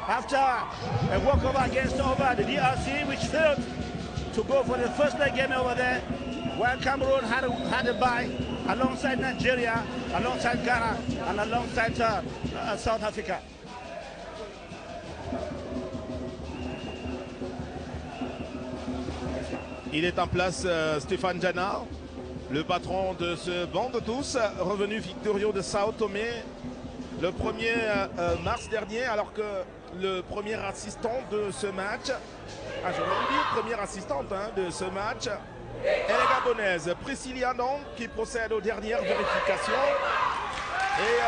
after a walkover against the DRC, which failed to go for the first leg game over there, while Cameroon had a bye alongside Nigeria, alongside Ghana, and alongside South Africa. Il est en place Stéphane Djana, le patron de ce banc de tous, revenu victorieux de Sao Tomé le 1er mars dernier, alors que le premier assistant de ce match, première assistante de ce match, est la Gabonaise Priscilla Ndong, qui procède aux dernières vérifications. Et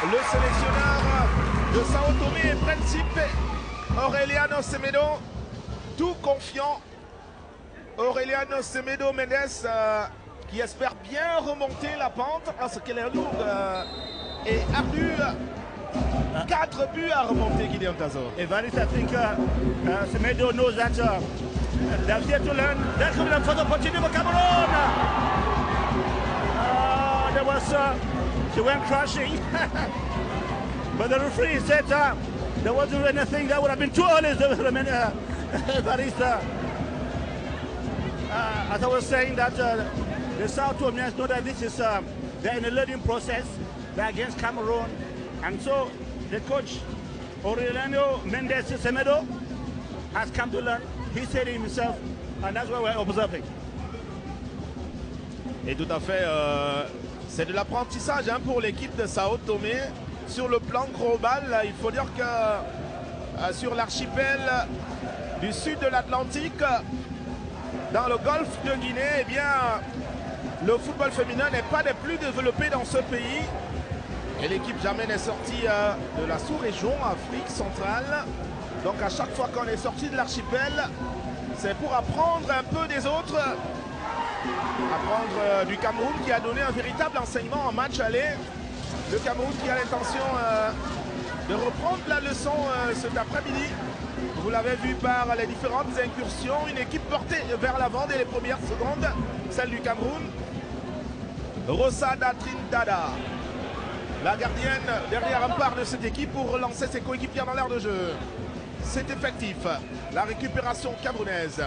le sélectionneur de Sao Tomé et Principe, Aureliano Semedo, tout confiant. Aureliano Semedo Mendes qui espère bien remonter la pente parce qu'elle est lourde et ardue. 4 buts à remonter, Gideon Tazo. Evariste, I think Semedo knows that they're here to learn. There comes a further opportunity for Cameroon. She went crashing. But the referee said there wasn't anything that would have been too early. Evariste. As I was saying, that the South Tomians know that this is they're in a learning process. They're against Cameroon, and so the coach Aureliano Mendes Semedo has come to learn. He said it himself, and that's what we're observing. Et tout à fait, c'est de l'apprentissage pour l'équipe de Sao Tomé. Sur le plan global, il faut dire que sur l'archipel du sud de l'Atlantique, dans le golfe de Guinée, eh bien, le football féminin n'est pas des plus développés dans ce pays. Et l'équipe jamais n'est sortie de la sous-région Afrique centrale. Donc à chaque fois qu'on est sorti de l'archipel, c'est pour apprendre un peu des autres. Apprendre du Cameroun qui a donné un véritable enseignement en match aller. Le Cameroun qui a l'intention de reprendre la leçon cet après-midi. Vous l'avez vu par les différentes incursions, une équipe portée vers l'avant dès les premières secondes, celle du Cameroun. Rosada Trindada, la gardienne derrière un part de cette équipe pour relancer ses coéquipiers dans l'aire de jeu. C'est effectif, la récupération camerounaise.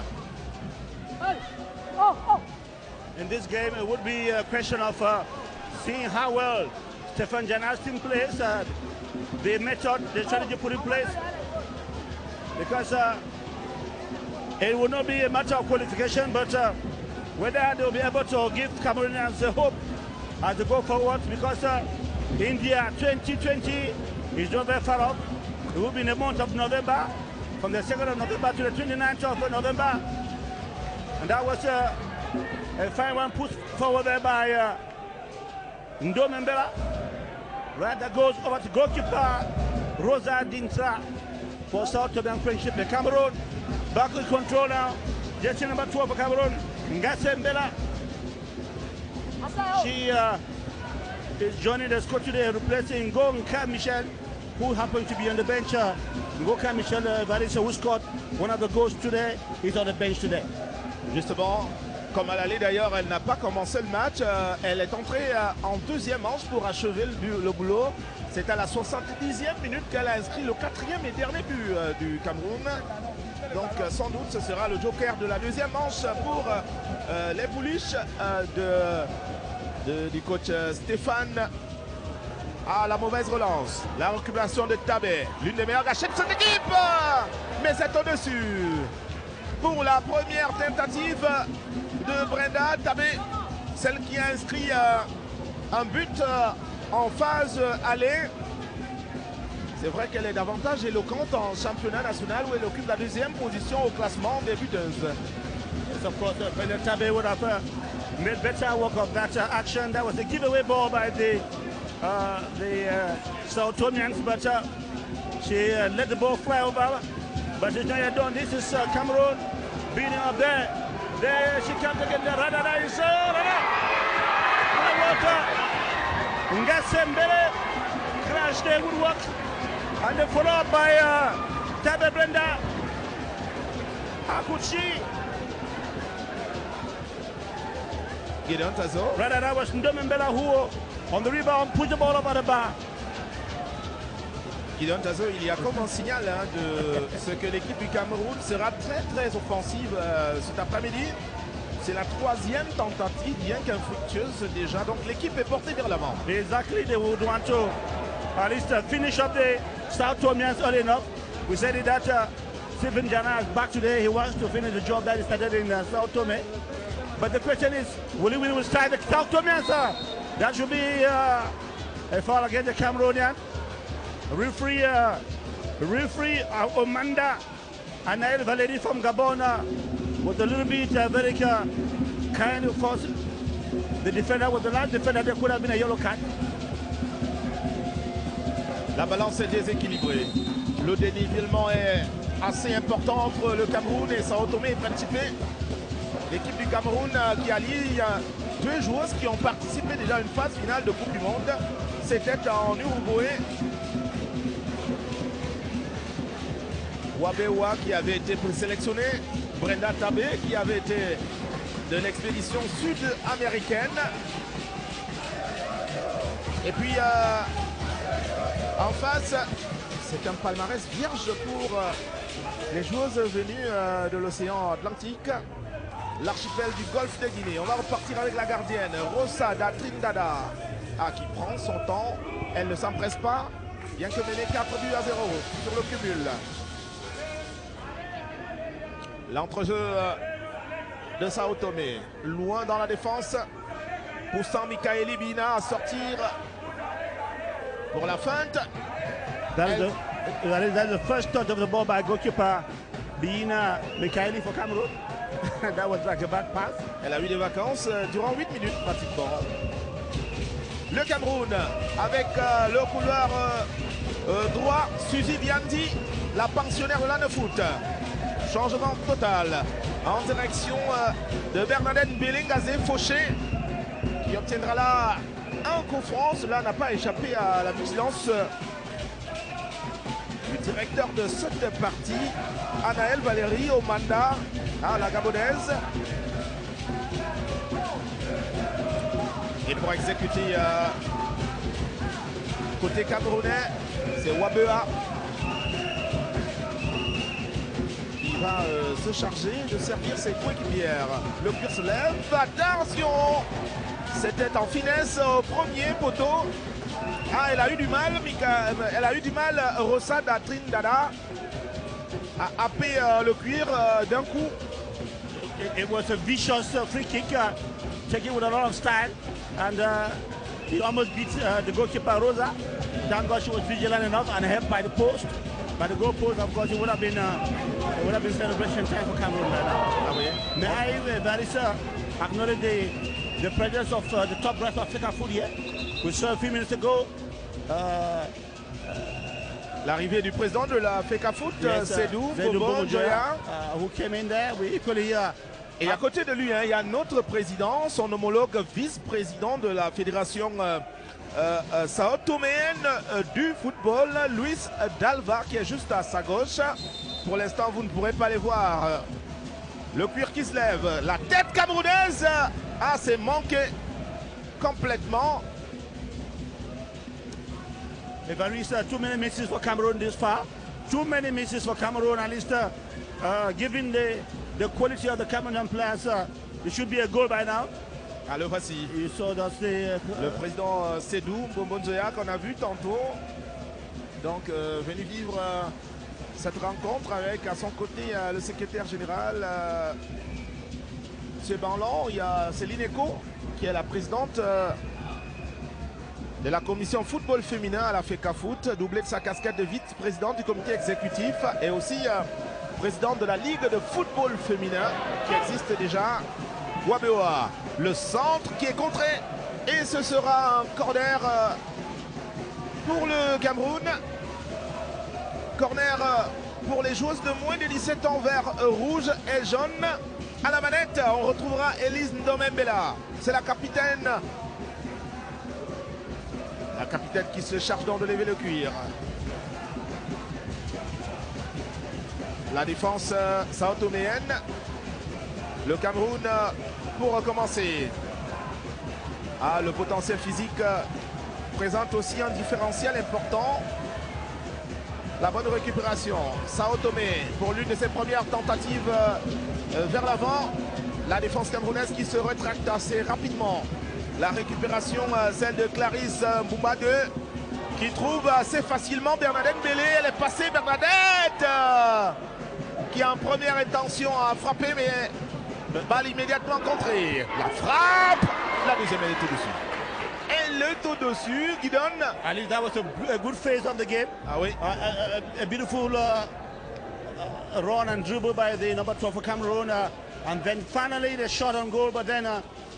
In this game, it would be a question of seeing how well Stéphane Djana's team plays, the method, the strategy put in place. Because it will not be a matter of qualification, but whether they'll be able to give Cameroonians hope as they go forward, because India 2020 is not very far off. It will be in the month of November, from the 2nd of November to the 29th of November. And that was a fine one put forward there by Ndomembela. Right, that goes over to goalkeeper Rosa Dintra for South Tomian Friendship. The Cameroon back with control now. Jersey number 12 for Cameroon, Ngase Mbela. She is joining the squad today, replacing Ngonka Michel, who happens to be on the bench. Ngonka Michel Varisa, who scored one of the goals today, is on the bench today. Justement, comme à l'aller d'ailleurs, elle n'a pas commencé le match. Elle est entrée en deuxième manche pour achever le boulot. C'est à la 70e minute qu'elle a inscrit le 4e et dernier but du Cameroun. Donc sans doute ce sera le joker de la deuxième manche pour les pouliches du coach Stéphane. Ah, la mauvaise relance, la récupération de Tabé, l'une des meilleures gâchettes de cette équipe, mais c'est au-dessus. Pour la première tentative de Brenda Tabé, celle qui a inscrit un but en phase aller. C'est vrai qu'elle est davantage éloquente en championnat national où elle occupe la deuxième position au classement des buteuses. Yes, of course, Brenda Tabé would have made better work of that action. That was a giveaway ball by the South Tomians, but she let the ball fly over. But she's not yet done. This is Cameroon beating up there. There she comes again. Radada is Ngase Mbele crash there would work. And then followed up by Tabé Brenda. How could she? Gideon Tazo. Radada was Ndomembela who on the rebound pushed the ball over the bar. Gideon Tazo, il y a comme un signal hein, de ce que l'équipe du Cameroun sera très offensive cet après-midi. C'est la troisième tentative, bien qu'infructueuse déjà. Donc l'équipe est portée vers l'avant. Exactly, they would want to at least finish up the South Tomians early enough. We said it that Stephen Jana is back today. He wants to finish the job that he started in South Tome. But the question is, will he win with the South Tomians? That should be a foul against the Cameroonian. Referee Omanda Anael Valeri from Gabon was a little bit very kind of force. The defender was the last defender. There could have been a yellow card. La balance est déséquilibrée. Le dénivellement est assez important entre le Cameroun et Sao Tomé et Principe. L'équipe du Cameroun qui allie deux joueuses qui ont participé déjà à une phase finale de Coupe du Monde. C'était en Uruguay. Wabewa qui avait été présélectionné. Brenda Tabé qui avait été de l'expédition sud-américaine. Et puis en face, c'est un palmarès vierge pour les joueuses venues de l'océan Atlantique, l'archipel du golfe de Guinée. On va repartir avec la gardienne, Rosa da Trindada, qui prend son temps. Elle ne s'empresse pas, bien que menée 4 buts à 0 sur le cumul. L'entrejeu de Sao Tomé, loin dans la défense, poussant Mikaeli Bina à sortir pour la feinte. That's the first touch of the ball by goalkeeper Bina Mikaeli for Cameroon. That was like a back pass. Elle a eu des vacances durant 8 minutes pratiquement. Le Cameroun avec le couloir droit, Suzy Biandi, la pensionnaire de l'Anefoot. Changement total en direction de Bernadette Bélingazé Fauché qui obtiendra là un coup franc. Cela n'a pas échappé à la vigilance du directeur de cette partie, Anaël Valérie Omanda, la gabonaise. Et pour exécuter côté camerounais, c'est Wabea qui va se charger de servir ses coéquipières. Le cuir se lève, attention! C'était en finesse au premier poteau. Elle a eu du mal, Rosa da Trindada, à happer le cuir d'un coup. It was a vicious free kick, taken with a lot of style, and he almost beat the goalkeeper Rosa. Thank God she was vigilant enough and helped by the post. By the goal post, of course, it would have been celebration time for Cameroon right now. May I, Barissa, acknowledge the presence of the top brass of Africa Food here. We saw a few minutes ago. L'arrivée du président de la FECAFOOT, Sedou Bobo-Njoya, who came in there. We equally et à côté de lui, il y a notre président, son homologue vice-président de la fédération Sao Toméenne du football, Luis Dalva, qui est juste à sa gauche. Pour l'instant, vous ne pourrez pas les voir. Le cuir qui se lève, la tête camerounaise, c'est manqué complètement. Evarista, too many misses for Cameroon this far. Too many misses for Cameroon, at least given the quality of the Cameroonian players. It should be a goal by now. Le voici. Le président Sedou Bobo-Njoya qu'on a vu tantôt. Donc venu vivre cette rencontre avec à son côté le secrétaire général M. Banlon. Il y a Céline Eco qui est la présidente de la commission football féminin à la FECAFOOT, doublée de sa casquette de vice-présidente du comité exécutif et aussi présidente de la ligue de football féminin qui existe déjà. Wabewa, le centre qui est contré et ce sera un corner pour le Cameroun. Corner pour les joueuses de moins de 17 ans, vert, rouge et jaune. À la manette, on retrouvera Elise Ndomembela. C'est la capitaine. La capitaine qui se charge d'enlever le cuir. La défense sao-toméenne. Le Cameroun pour recommencer. Le potentiel physique présente aussi un différentiel important. La bonne récupération. Sao Tomé pour l'une de ses premières tentatives vers l'avant. La défense camerounaise qui se rétracte assez rapidement. La récupération, celle de Clarisse Mbouba 2 qui trouve assez facilement Bernadette Bélé. Elle est passée, Bernadette qui en première intention a frappé, mais balle immédiatement contrée. La frappe, la deuxième elle est au-dessus. Elle est au-dessus, Guidon. At least that was a good phase of the game. Ah oui. A beautiful run and dribble by the number 12 for Cameroon. And then finally the shot on goal, but then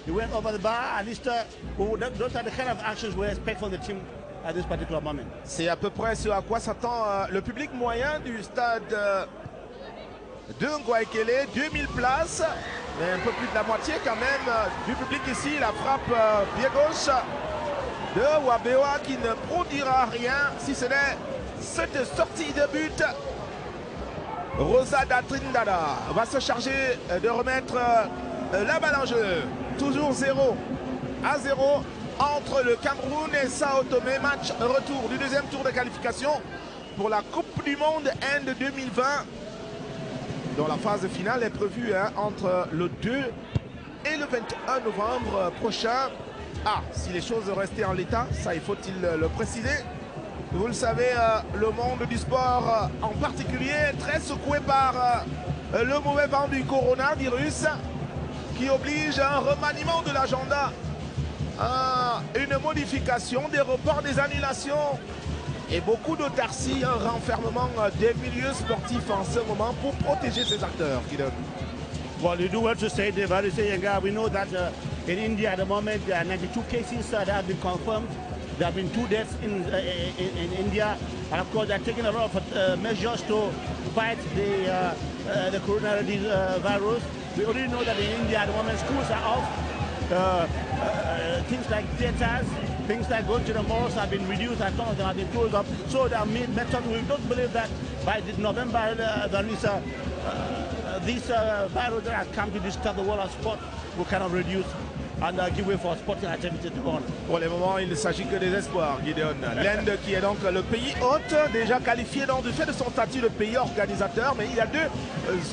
he went over the bar. At least those are the kind of actions we expect from the team at this particular moment. C'est à peu près ce à quoi s'attend le public moyen du stade de Ngouaikele. 2000 places, mais un peu plus de la moitié quand même du public ici. La frappe pied gauche de Wabewa qui ne produira rien si ce n'est cette sortie de but. Rosada Trindada va se charger de remettre la balle en jeu. Toujours 0-0 entre le Cameroun et Sao Tomé. Match retour du deuxième tour de qualification pour la Coupe du Monde End 2020, dont la phase finale est prévue entre le 2 et le 21 novembre prochain. Ah, si les choses restaient en l'état, ça il faut-il le préciser. Vous le savez, le monde du sport en particulier est très secoué par le mauvais vent du coronavirus qui oblige un remaniement de l'agenda, une modification des reports, des annulations et beaucoup d'autarcie, un renfermement des milieux sportifs en ce moment pour protéger ces acteurs. Well, you do well to say, Devari Yenga. We know that in India at the moment there are 92 cases that have been confirmed. There have been 2 deaths in India, and of course they're taking a lot of measures to fight the coronavirus. We already know that in India at the moment schools are off. Things like theaters, things like going to the malls have been reduced, and some of them have been closed up. So there are methods. We don't believe that by November these virus that have come to disturb the world of sport will kind of reduce and give way for sporting activity to go on. Pour le moment, il ne s'agit que des espoirs, Gideon. L'Inde qui est donc le pays hôte, déjà qualifié du fait de son statut de pays organisateur, mais il y a 2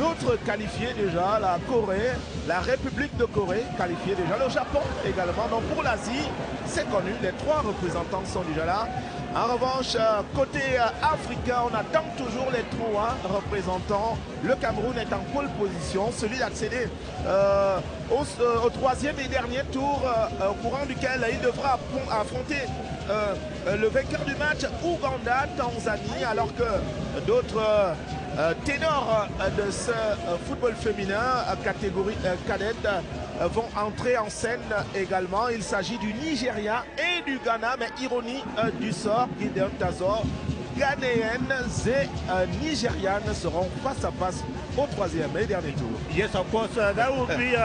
autres qualifiés déjà, la Corée, la République de Corée qualifiée déjà, le Japon également. Donc pour l'Asie, c'est connu, les 3 représentants sont déjà là. En revanche, côté africain, on attend toujours les 3 représentants. Le Cameroun est en pole position, celui d'accéder au 3e et dernier tour, au courant duquel il devra affronter le vainqueur du match, Ouganda, Tanzanie, alors que d'autres ténors de ce football féminin, catégorie cadette, vont entrer en scène également. Il s'agit du Nigeria et du Ghana, mais ironie du sort, Gideon Tazor, Ghanéennes et Nigérianes seront face à face au 3e et dernier tour. Yes, of course, that will be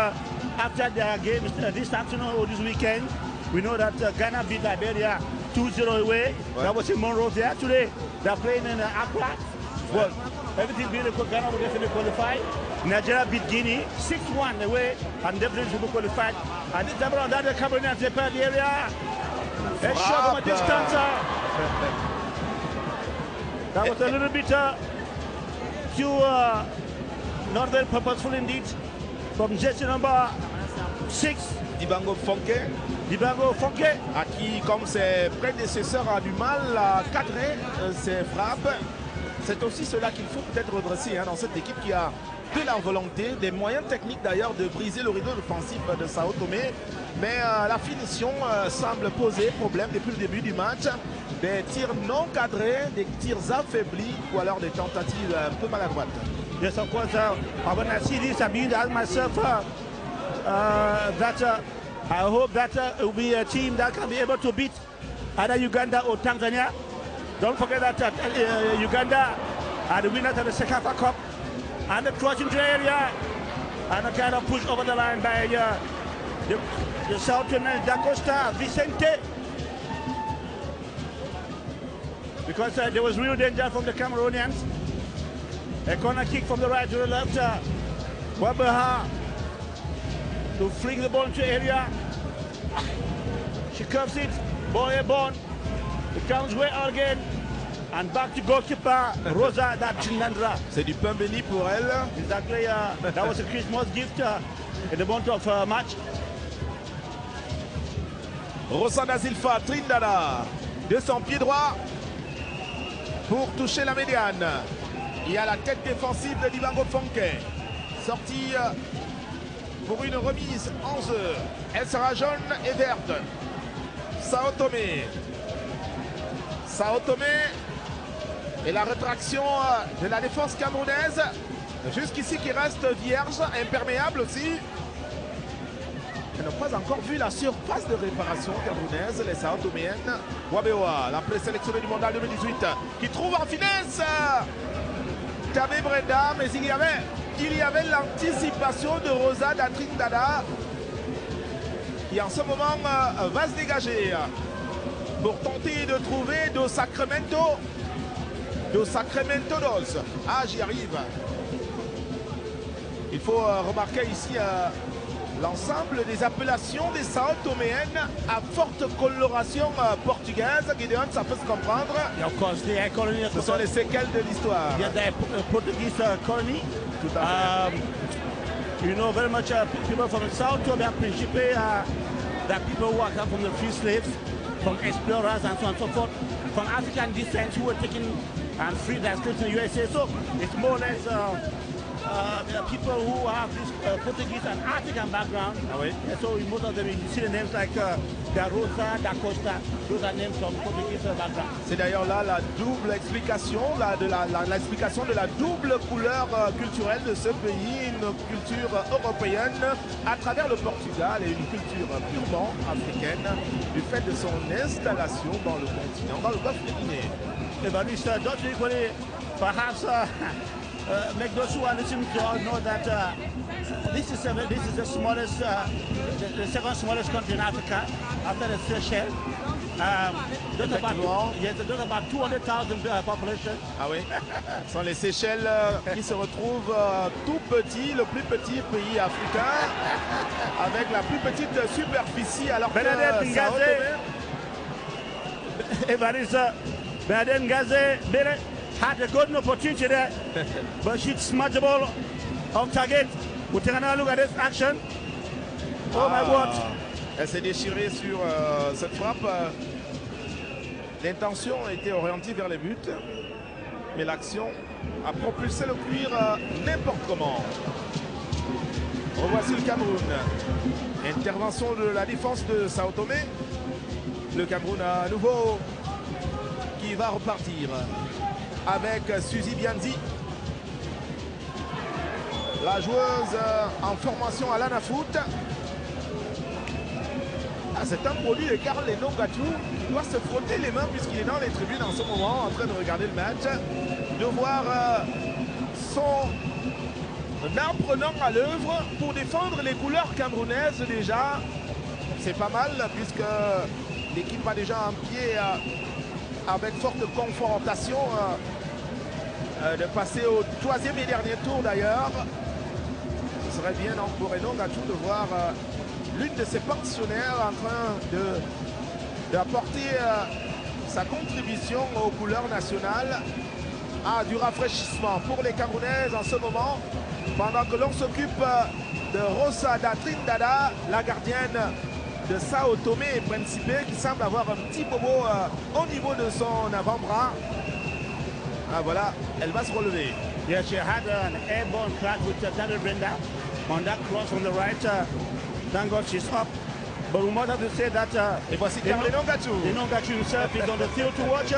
after their game this afternoon or this weekend. We know that Ghana beat Liberia 2-0 away. Ouais. That was in Monrovia. Today they're playing in Accra. Well, everything being Ghana will definitely qualify. Nigeria beat Guinea 6-1 away and definitely will qualify. And this time around, that the Cameroonians prepare the area. A shot from a distance. That was a little bit not very purposeful indeed from jersey number 6. Dibango Fonke, à qui, comme ses prédécesseurs, a du mal à cadrer ses frappes. C'est aussi cela qu'il faut peut-être redresser dans cette équipe qui a de la volonté, des moyens techniques d'ailleurs de briser le rideau offensif de Sao Tomé. Mais la finition semble poser problème depuis le début du match. Des tirs non cadrés, des tirs affaiblis ou alors des tentatives un peu maladroites. Yes, of course. When I see this, I mean that myself that I hope that it will be a team that can be able to beat either Uganda or Tanzania. Don't forget that Uganda are the winners of the Sekafa Cup and the cross into the area and a kind of push over the line by the Southern Da Costa Vicente. Because there was real danger from the Cameroonians. A corner kick from the right to the left. Wabeha to fling the ball into the area. She curves it. Ball airborne. It comes way out again. And back to goalkeeper Rosa da Trindada. C'est du pain béni pour elle. Exactly. That was a Christmas gift in the month of March. Rosa da Silva Trindada de son pied droit pour toucher la médiane. Il y a la tête défensive de Dibango Fonke. Sortie pour une remise en jeu. Elle sera jaune et verte. Sao Tomé. Sao Tomé et la rétraction de la défense camerounaise. Jusqu'ici qui reste vierge, imperméable aussi. Elles n'ont pas encore vu la surface de réparation camerounaise, les Sao Toméennes. Wabewa, la présélectionnée du mondial 2018, qui trouve en finesse Tabé Brenda, mais il y avait l'anticipation de Rosa da Trindada qui en ce moment va se dégager pour tenter de trouver Dos Sacramento. Dos Sacramentos. Ah, j'y arrive. Il faut remarquer ici l'ensemble des appellations des Sao Toméennes à forte coloration portugaise. Gideon, ça peut se comprendre. Yeah, of course, the colony. Ce sont les séquelles de l'histoire. Yeah, the Portuguese colony. Tout à fait. You know very much people from the South Tome and Principe, that people who are come from the free slaves, from explorers and so on and so forth, from African descent who were taken and freed as slaves in the USA. So it's more or less people who have this Portuguese and African background. Ah oui. And so in most of them you see the names like Da Rosa, Da Costa, those are names from Portuguese background. C'est d'ailleurs là la double explication, l'explication de la double couleur culturelle de ce pays, une culture européenne à travers le Portugal et une culture purement africaine du fait de son installation dans le continent, dans le golfe de Guinée. Evariste, don't you equally perhaps make those who are listening to us know that this is the smallest, the second smallest country in Africa after the Seychelles. Just about 200,000 population. Ah oui. Ce sont les Seychelles qui se retrouvent tout petit, le plus petit pays africain, avec la plus petite superficie, alors que Sao Tomé. Evariste, Bernadette Ngaze had a golden opportunity there, but she's smudged the ball off target. We'll take another look at this action. Oh my God. Elle s'est déchirée sur cette frappe. L'intention était orientée vers les buts, mais l'action a propulsé le cuir n'importe comment. Revoici le Cameroun. Intervention de la défense de Sao Tomé. Le Cameroun à nouveau qui va repartir avec Suzy Bianzi, la joueuse en formation à l'Anafoot. Ah, c'est un produit de Karl Enongatou qui doit se frotter les mains puisqu'il est dans les tribunes en ce moment en train de regarder le match, de voir son apprenant à l'œuvre pour défendre les couleurs camerounaises déjà. C'est pas mal puisque l'équipe a déjà un pied avec forte confrontation de passer au troisième et dernier tour d'ailleurs. Ce serait bien pour Enongatou de voir l'une de ses pensionnaires en train d'apporter sa contribution aux couleurs nationales. Ah, du rafraîchissement pour les Camerounaises en ce moment, pendant que l'on s'occupe de Rosa da Trindada, la gardienne de Sao Tomé et Principe, qui semble avoir un petit bobo au niveau de son avant-bras. Ah voilà, elle va se relever. Yeah, she had an airborne crack with Tabé Brenda on that cross on the right. Thank God she's up. But we might have to say that et voici Karl Enongatou. Enongatou himself is on the field to watch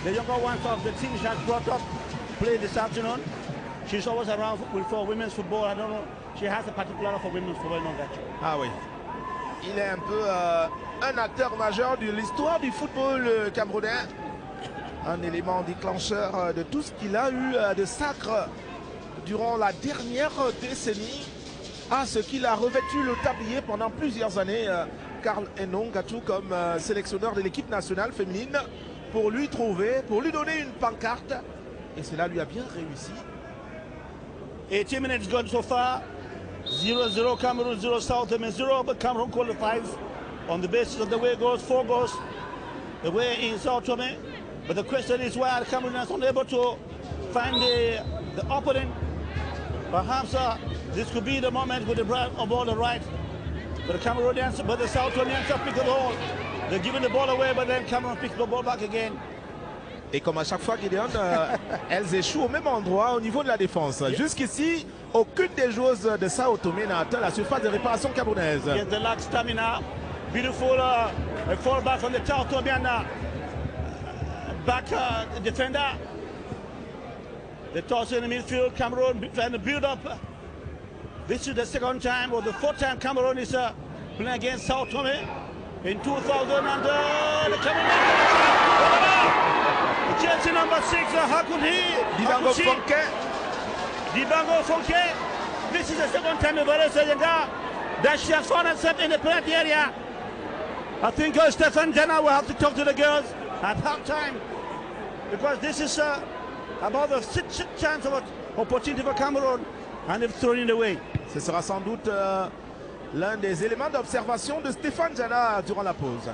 the younger ones of the team she has brought up play this afternoon. She's always around for women's football. I don't know. She has a particular for women's football, Enongatou. Ah oui. Il est un peu un acteur majeur de l'histoire du football camerounais. Un élément déclencheur de tout ce qu'il a eu de sacre durant la dernière décennie. Ah, ce qu'il a revêtu le tablier pendant plusieurs années, Karl Enongatou comme sélectionneur de l'équipe nationale féminine, pour lui donner une pancarte. Et cela lui a bien réussi. 18 minutes gone so far. 0-0 Cameroon, 0 South Tomé, 0, but Cameroon qualifies on the basis of the way it goes, 4 goals. The way in South Tomé, But the question is why the Cameroonians are unable to find the opponent. Perhaps this could be the moment with the ball the right. But the Cameroonians, but the South Africans have picked the ball. They're giving the ball away, but then Cameroon picks the ball back again. Et comme à chaque fois, Gideon, elles échouent au même endroit au niveau de la défense. Yes. Jusqu'ici, aucune des joueuses de Sao Tomé n'a atteint la surface de réparation camerounaise. Yes, the lack stamina. Beautiful fall back from the Sao Tomean back defender. The toss in the midfield. Cameroon trying to build up. This is the second time or the fourth time Cameroon is playing against Sao Tome. In 2000 and the Cameroon. Jersey number 6, how could he? Dibango Fonke. Dibango Fonke. This is the second time the Vanessa Yanga that she has found herself in the penalty area. I think Stefan Jana will have to talk to the girls at half time because this is about the sixth chance of opportunity for Cameroon and they've thrown it away. Ce sera sans doute l'un des éléments d'observation de Stéphane Jana durant la pause.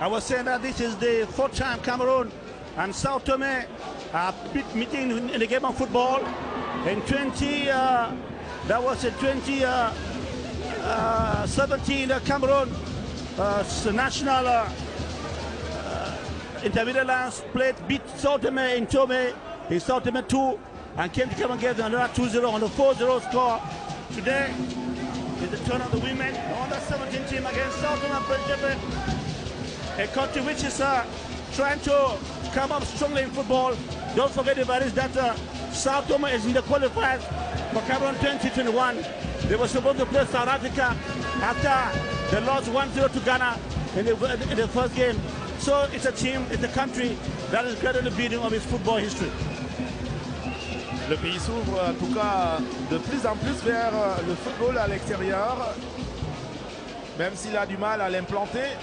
I was saying that this is the fourth time Cameroon and Sao Tome are meeting in the game of football. In 2017, Cameroon national intermediate lands beat Sao Tome in Tome. In Sao Tome 2 and came to come and get another 2-0 on the 4-0 score. Today is the turn of the women on the 17 team against Sao Tome and Principe. A country which is trying to come up strongly in football. Don't forget about it that Sao Tome is in the qualifiers for Cameroon 2021. They were supposed to play South Africa after they lost 1-0 to Ghana in the first game. So it's a team, it's a country that is gradually beating of its football history. Le pays s'ouvre en tout cas de plus en plus vers le football à l'extérieur, même s'il a du mal à l'implanter.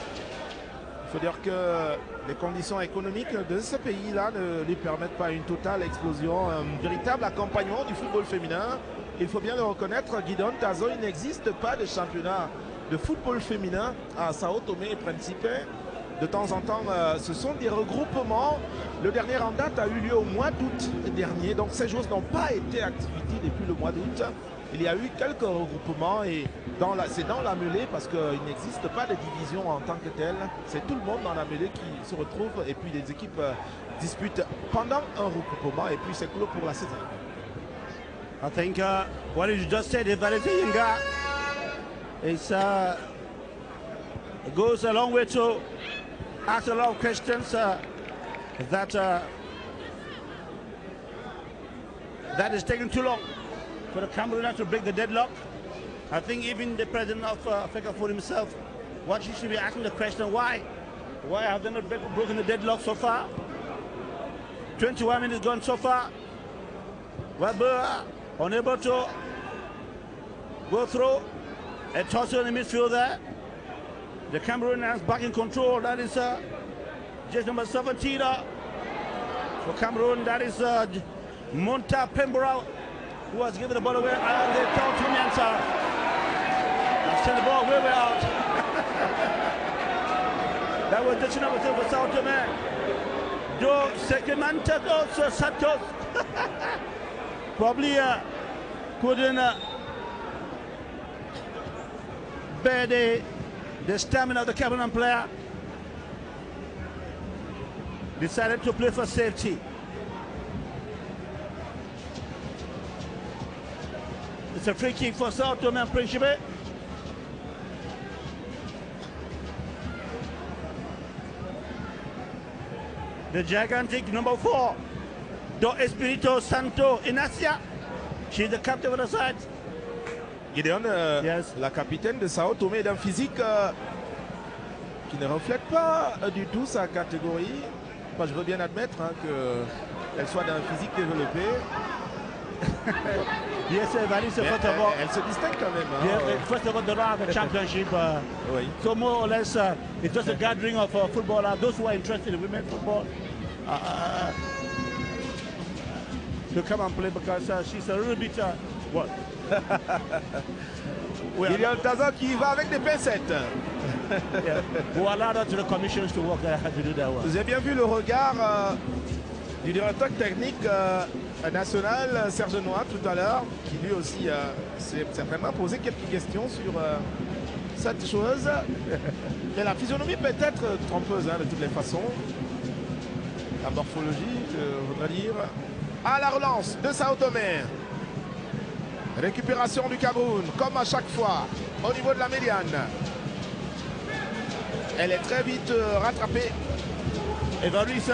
Il faut dire que les conditions économiques de ce pays-là ne lui permettent pas une totale explosion, un véritable accompagnement du football féminin. Il faut bien le reconnaître, Gideon Tazo, il n'existe pas de championnat de football féminin à Sao Tomé et Principe. De temps en temps, ce sont des regroupements. Le dernier en date a eu lieu au mois d'août dernier, donc ces joueuses n'ont pas été activées depuis le mois d'août. Il y a eu quelques regroupements et c'est dans la mêlée parce qu'il n'existe pas de division en tant que telle. C'est tout le monde dans la mêlée qui se retrouve et puis les équipes disputent pendant un regroupement et puis c'est clos pour la saison. I think what you just said is very Yinga. It goes a long way to ask a lot of questions that is taking too long for the Cameroonians to break the deadlock. I think even the president of Africa for himself, what he should be asking the question, why have they not broken the deadlock so far? 21 minutes gone so far. Weber unable to go through a toss in the midfield there. The Cameroonians back in control. That is just number 17 for Cameroon. That is Monta Pembroke, who has given the ball away. And the Tautonians have sent the ball way out. That was just number 2 for Sao Tome. Do Sekemantos Santos probably couldn't bear the stamina of the Cameroon player. Decided to play for safety. It's a free kick for Sao Tome and Principe. The gigantic number 4, Do Espirito Santo Inacia. She's the captain of the side. Gideon, yes. La capitaine de Sao Tomé est d'un physique qui ne reflète pas du tout sa catégorie. Moi, je veux bien admettre qu'elle soit d'un physique développé. Yes, elle se distingue quand même. Yeah, first of all, the round of the championship. Oui. So more or less, it's just a gathering of footballers, those who are interested in women's football, to come and play because she's a little bit, what? Il y a le Tazo qui va avec des pincettes. yeah, who allowed us to the commissions to work to do that work. Vous avez bien vu le regard du directeur technique national, Serge Noir, tout à l'heure, qui lui aussi s'est certainement posé quelques questions sur cette chose. Mais la physionomie peut être trompeuse de toutes les façons. La morphologie, je voudrais dire. À la relance de Sao Tomé. Récupération du Cameroun, comme à chaque fois, au niveau de la médiane. Elle est très vite rattrapée. Clarisse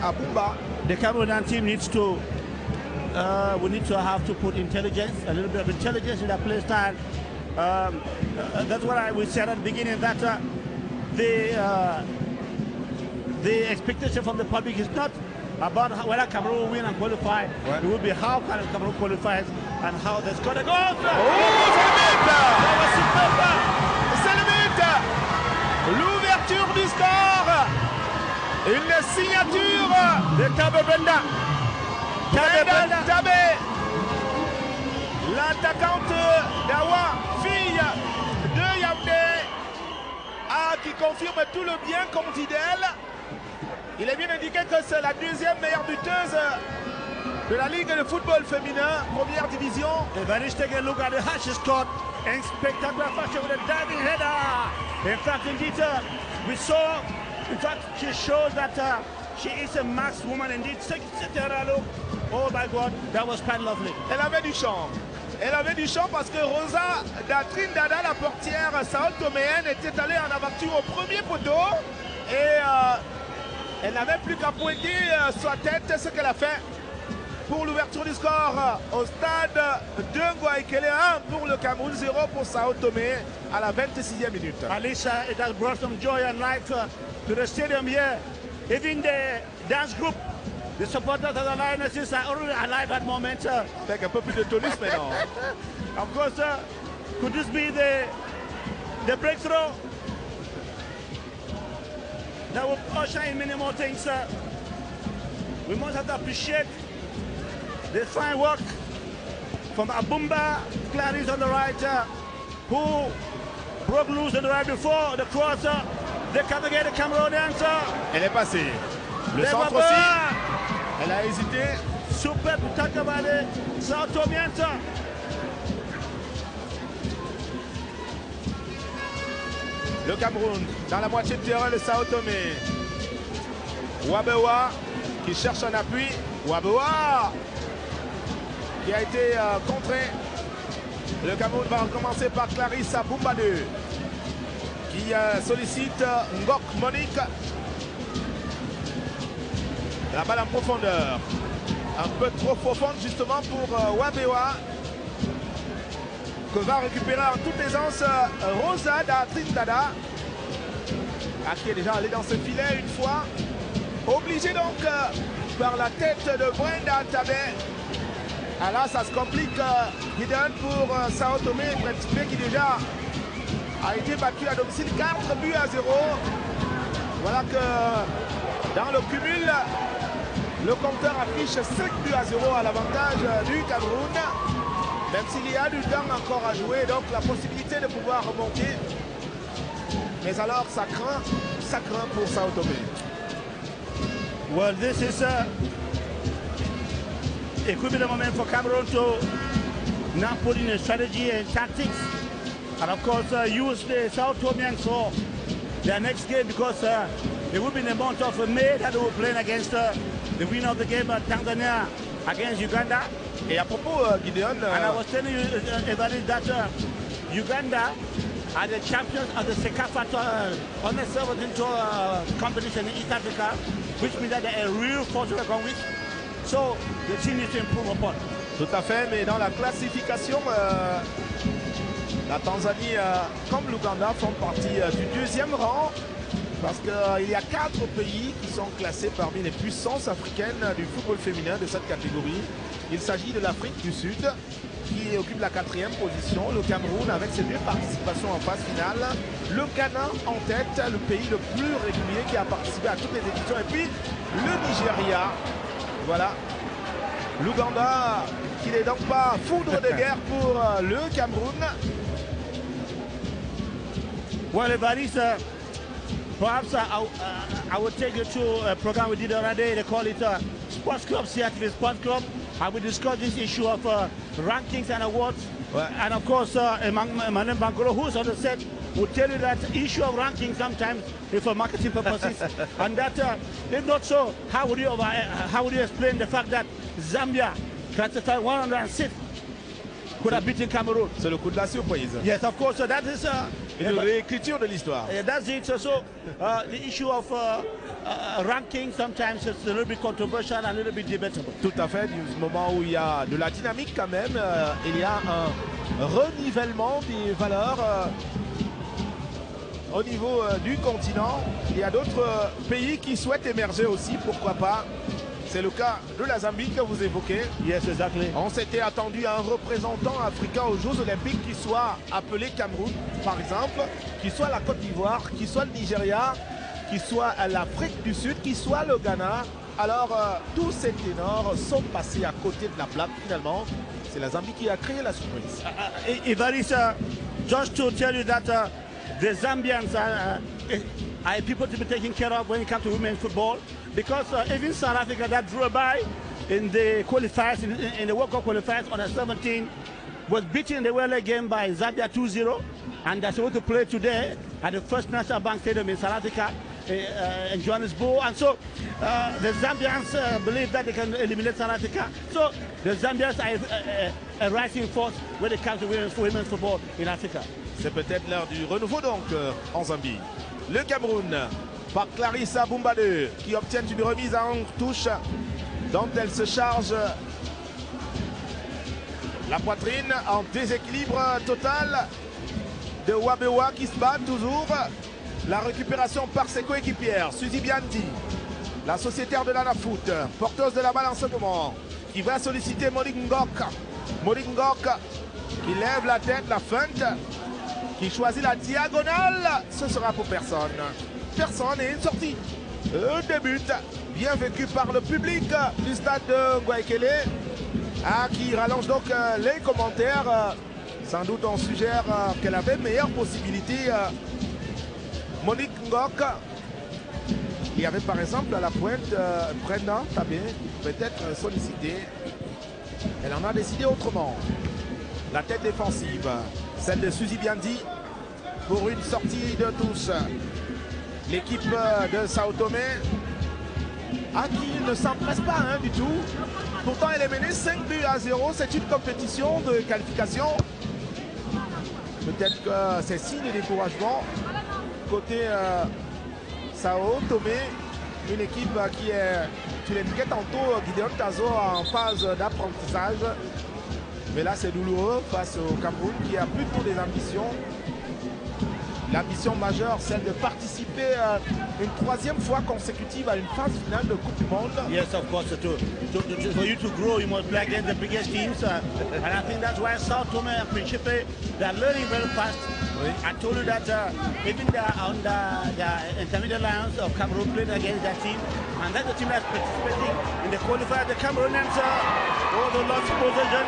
Abumba. The Cameroonian team needs to, we need to have to put intelligence, a little bit of intelligence in their play style. That's what we said at the beginning, that the expectation from the public is not about whether Cameroon will win and qualify. It will be how Cameroon qualifies and how they score the goal. C'est le but. L'ouverture du score. Une signature de Tabe Benda. Tabe. L'attaquante d'Awa, fille de Yaoundé, qui confirme tout le bien qu'on dit d'elle. Il est bien indiqué que c'est la deuxième meilleure buteuse de la Ligue de football féminin, première division. Evanish, take a look at the she scored in spectacular fashion with a diving header. In fact, indeed, we saw, in fact, she shows that she is a masked woman indeed. Look. Oh my God, that was quite lovely. Elle avait du champ. Elle avait du champ parce que Rosa Trindada, la portière sao-toméenne, était allée en aventure au premier poteau et elle n'avait plus qu'à pointer sa tête, ce qu'elle a fait pour l'ouverture du score au stade de Guayaquil. 1 pour le Cameroun, 0 pour Sao Tomé à la 26e minute. Alicia, it has brought some joy and life to the stadium here. Even the dance group, the supporters of the Lionesses are already alive at the moment. Avec un peu plus de tonus maintenant. Of course, could this be the breakthrough that will usher in many more things? We must have to appreciate the fine work from Abumba, Clarisse on the right, who broke loose on the right before the cross. They can't get the Cameroonians. Elle est passée. Le centre aussi. Elle a hésité. Super Takabale, Sao Tomienza. Le Cameroun dans la moitié de terrain de Sao Tomé. Wabewa qui cherche un appui. Wabewa qui a été contré. Le Cameroun va recommencer par Clarisse Abumba 2 qui sollicite Ngok Monique. La balle en profondeur. Un peu trop profonde justement pour Wabewa. Que va récupérer en toute aisance Rosa Trindada. Qui est déjà allé dans ce filet une fois. Obligé donc par la tête de Brenda Tabe. Ah là, ça se complique Gideon pour Sao Tomé et Principe qui déjà a été battu à domicile 4 buts à 0. Voilà que dans le cumul, le compteur affiche 5 buts à 0 à l'avantage du Cameroun. Même s'il y a du temps encore à jouer, donc la possibilité de pouvoir remonter. Mais alors ça craint pour Sao Tomé. Well, this is it could be the moment for Cameroon to now put in a strategy and tactics, and of course use the Sao Tomians for their next game, because it will be in the month of May that they will play against the winner of the game, Tanzania against Uganda. Et à propos, Gideon... And I was telling you, Evalis, that Uganda are the champions of the Sekafa under 17 competition in East Africa, which means that they're a real force to reckon with. So the team needs to improve upon. Tout à fait, mais dans la classification, la Tanzanie comme l'Ouganda font partie du deuxième rang. Parce qu'il y a 4 pays qui sont classés parmi les puissances africaines du football féminin de cette catégorie. Il s'agit de l'Afrique du Sud qui occupe la 4e position, le Cameroun avec ses 2 participations en phase finale, le Ghana en tête, le pays le plus régulier qui a participé à toutes les éditions, et puis le Nigeria. Voilà, l'Ouganda qui n'est donc pas foudre de guerre pour le Cameroun. Well, Evariste, perhaps I will take you to a program we did the other day. They call it Sports Club, Seattle Sports Club. And we discussed this issue of rankings and awards. And of course, Emmanuel Bankolo, who's on the set, will tell you that issue of ranking sometimes is for marketing purposes. And that, if not so, how would you explain the fact that Zambia, classified 106th, could have beaten Cameroon? C'est le coup de la surprise. Yes, of course. So that is une réécriture de l'histoire. That's it. So the issue of ranking sometimes is a little bit controversial and a little bit debatable. Tout à fait. Du moment où il y a de la dynamique quand même, il y a un renivellement des valeurs au niveau du continent. Il y a d'autres pays qui souhaitent émerger aussi, pourquoi pas. C'est le cas de la Zambie que vous évoquez. Yes, exactly. On s'était attendu à un représentant africain aux Jeux Olympiques qui soit appelé Cameroun, par exemple, qui soit la Côte d'Ivoire, qui soit le Nigeria, qui soit l'Afrique du Sud, qui soit le Ghana. Alors, tous ces ténors sont passés à côté de la plaque finalement. C'est la Zambie qui a créé la surprise. Evariste, just to tell you that the Zambians are people to be taken care of when it comes to women's football. Because even South Africa that drew by in the qualifiers, in the World Cup qualifiers on the 17th, was beaten in the World game by Zambia 2-0. And they're supposed to play today at the First National Bank Stadium in South Africa, in Johannesburg. And so the Zambians believe that they can eliminate South Africa. So the Zambians are a rising force when it comes to women's football in Africa. C'est peut-être l'heure du renouveau donc en Zambie. Le Cameroun, par Clarissa Boumbadeu, qui obtient une remise en touche dont elle se charge la poitrine en déséquilibre total de Wabewa qui se bat toujours. La récupération par ses coéquipières. Suzy Bianti, la sociétaire de l'Anafoot, porteuse de la balle en ce moment, qui va solliciter Monique Ngok. Monique Ngok qui lève la tête, la feinte, qui choisit la diagonale. Ce sera pour personne. Personne et une sortie. Un début bien vécu par le public du stade de Guayaquil, qui rallonge donc les commentaires. Sans doute on suggère qu'elle avait meilleure possibilité. Monique Ngok. Il y avait par exemple à la pointe Brenda Tabé, peut-être sollicité. Elle en a décidé autrement. La tête défensive, celle de Suzy Biandi pour une sortie de tous. L'équipe de Sao Tomé qui ne s'empresse pas du tout. Pourtant elle est menée 5-0. C'est une compétition de qualification. Peut-être que c'est signe de découragement côté Sao Tomé, une équipe qui est, tu l'indiquais tantôt, Gideon Tazo en phase d'apprentissage. Mais là c'est douloureux face au Cameroun qui a plutôt des ambitions. L'ambition majeure, celle de participer une troisième fois consécutive à une phase finale de Coupe du Monde. Yes, of course. For you to grow, you must play against the biggest teams. And I think that's why Sao Tome and Principe, they're learning very fast. Oui. I told you that even on the intermediate lines of Cameroon played against that team. And that's the team that's participating in the qualifier. The Cameroonians all the lost possession.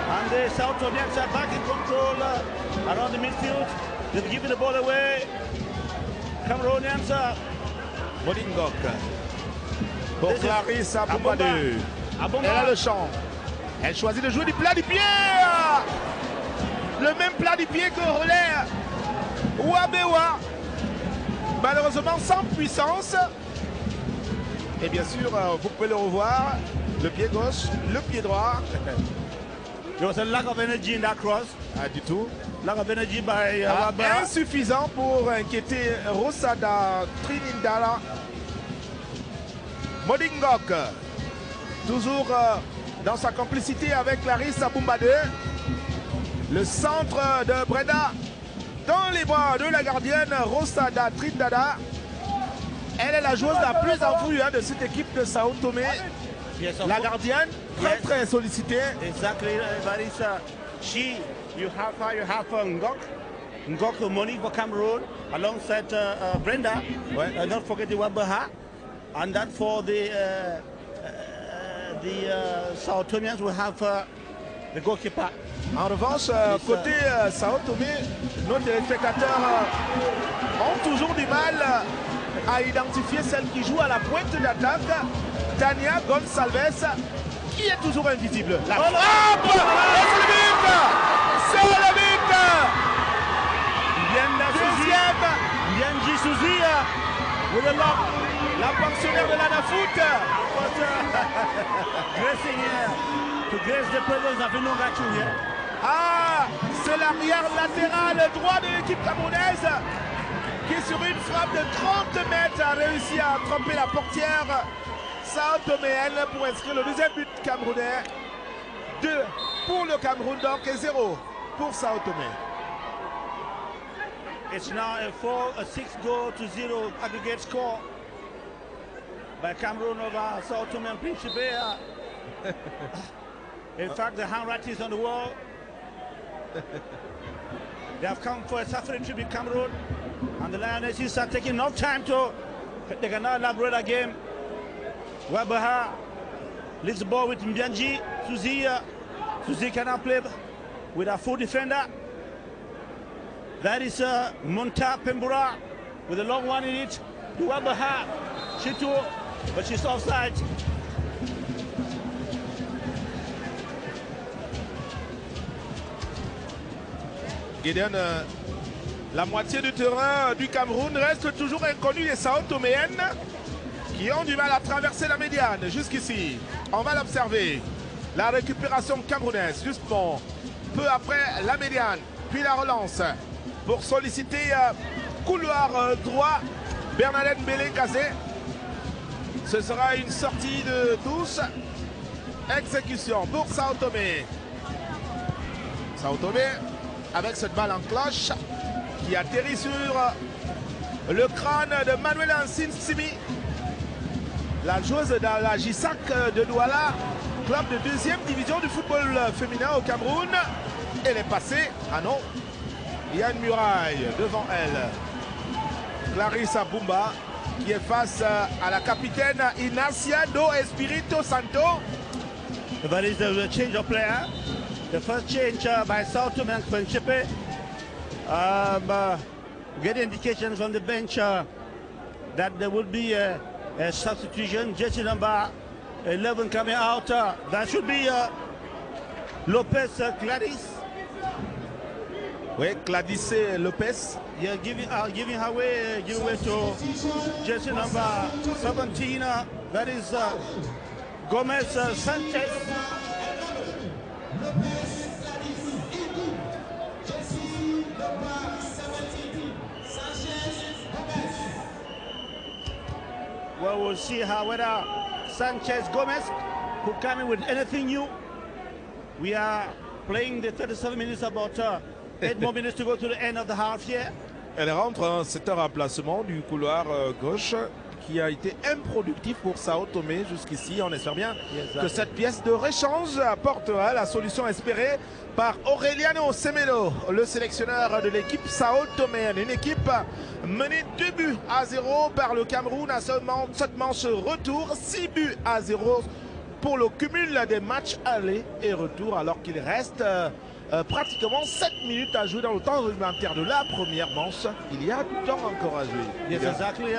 And the Sao Tomeans are back in control around the midfield. They've given the ball away. Cameroonians. Monique Ngok. Pour Clarissa Boumbadeu. Elle a le champ. Elle choisit de jouer du plat du pied. Le même plat du pied que relais Wabewa. Malheureusement sans puissance. Et bien sûr, vous pouvez le revoir. Le pied gauche, le pied droit. There was a lack of energy in that cross. Du tout. Lack of energy by insuffisant pour inquiéter Rosada Trinidala. Monique Ngok, toujours dans sa complicité avec Clarissa Boumbadeu. Le centre de Breda dans les bras de la gardienne Rosada Trinidala. Elle est la joueuse la plus en vue de cette équipe de Sao Tomé. Yes, la gardienne, très sollicitée. Exactly, Evariste. You have Ngok Monique for Cameroon, alongside Brenda. Ouais. Don't forget the Wabaha. And that for the Sao Tomians, we have the goalkeeper. En revanche, côté Sao Tomé, nos téléspectateurs ont toujours du mal à identifier celle qui joue à la pointe d'attaque, Tania Gonçalves, qui est toujours invisible. La frappe! Et c'est le but! C'est le but! Deuxième! Bianji Souzia with a lock. La pensionnaire de l'Anafoot! Dressing here to grace the presence of Inongachu here. Ah, c'est l'arrière latéral droit de l'équipe camerounaise qui, sur une frappe de 30 mètres, a réussi à attraper la portière sao-toméenne pour inscrire le deuxième but camerounais. 2 pour le Cameroun donc et 0 pour Sao Tomé. It's now a 6-0 aggregate score by Cameroon over Sao Tome and Principe. In fact, the handwriting is on the wall. They have come for a suffering tribute, Cameroon, and the Lionesses are taking enough time to they can now elaborate a game. Wabaha leaves the ball with Mbianji. Suzy cannot play with a full defender. That is Monta Pembura with a long one in it. To Wabaha, Chitu, but she's offside. Gideon, la moitié du terrain du Cameroun reste toujours inconnue des Sao-Toméennes qui ont du mal à traverser la médiane jusqu'ici. On va l'observer. La récupération camerounaise, justement, peu après la médiane, puis la relance pour solliciter couloir droit Bernadette Mbele-Kazé. Ce sera une sortie de douce exécution pour Sao Tomé. Sao Tomé avec cette balle en cloche qui atterrit sur le crâne de Manuel Ancine Simi, la joueuse de la Gisac de Douala, club de 2e division du football féminin au Cameroun. Elle est passée. Ah non, il y a une muraille devant elle. Clarissa Bumba qui est face à la capitaine Inacia do Espirito Santo. That is the change of player. The first change by Sao Tome and Principe. Get indications from the bench that there will be a substitution. Jersey number 11 coming out. That should be Lopez Gladys. Oui, Gladys Lopez. Yeah, giving her way, giving way to jersey number 17. That is Gomez Sanchez. Well, we'll see how whether Sanchez Gomez could come in with anything new. We are playing the 37 minutes, about 8 more minutes to go to the end of the half here. Elle rentre, c'est un remplacement du couloir gauche qui a été improductif pour Sao Tomé jusqu'ici. On espère bien que cette pièce de réchange apportera la solution espérée par Aureliano Semedo, le sélectionneur de l'équipe Sao Toméenne. Une équipe menée 2-0 par le Cameroun à seulement cette manche retour, 6-0 pour le cumul des matchs aller et retour, alors qu'il reste pratiquement 7 minutes à jouer dans le temps réglementaire de la première manche. Il y a du temps encore à jouer. Yes, exactly.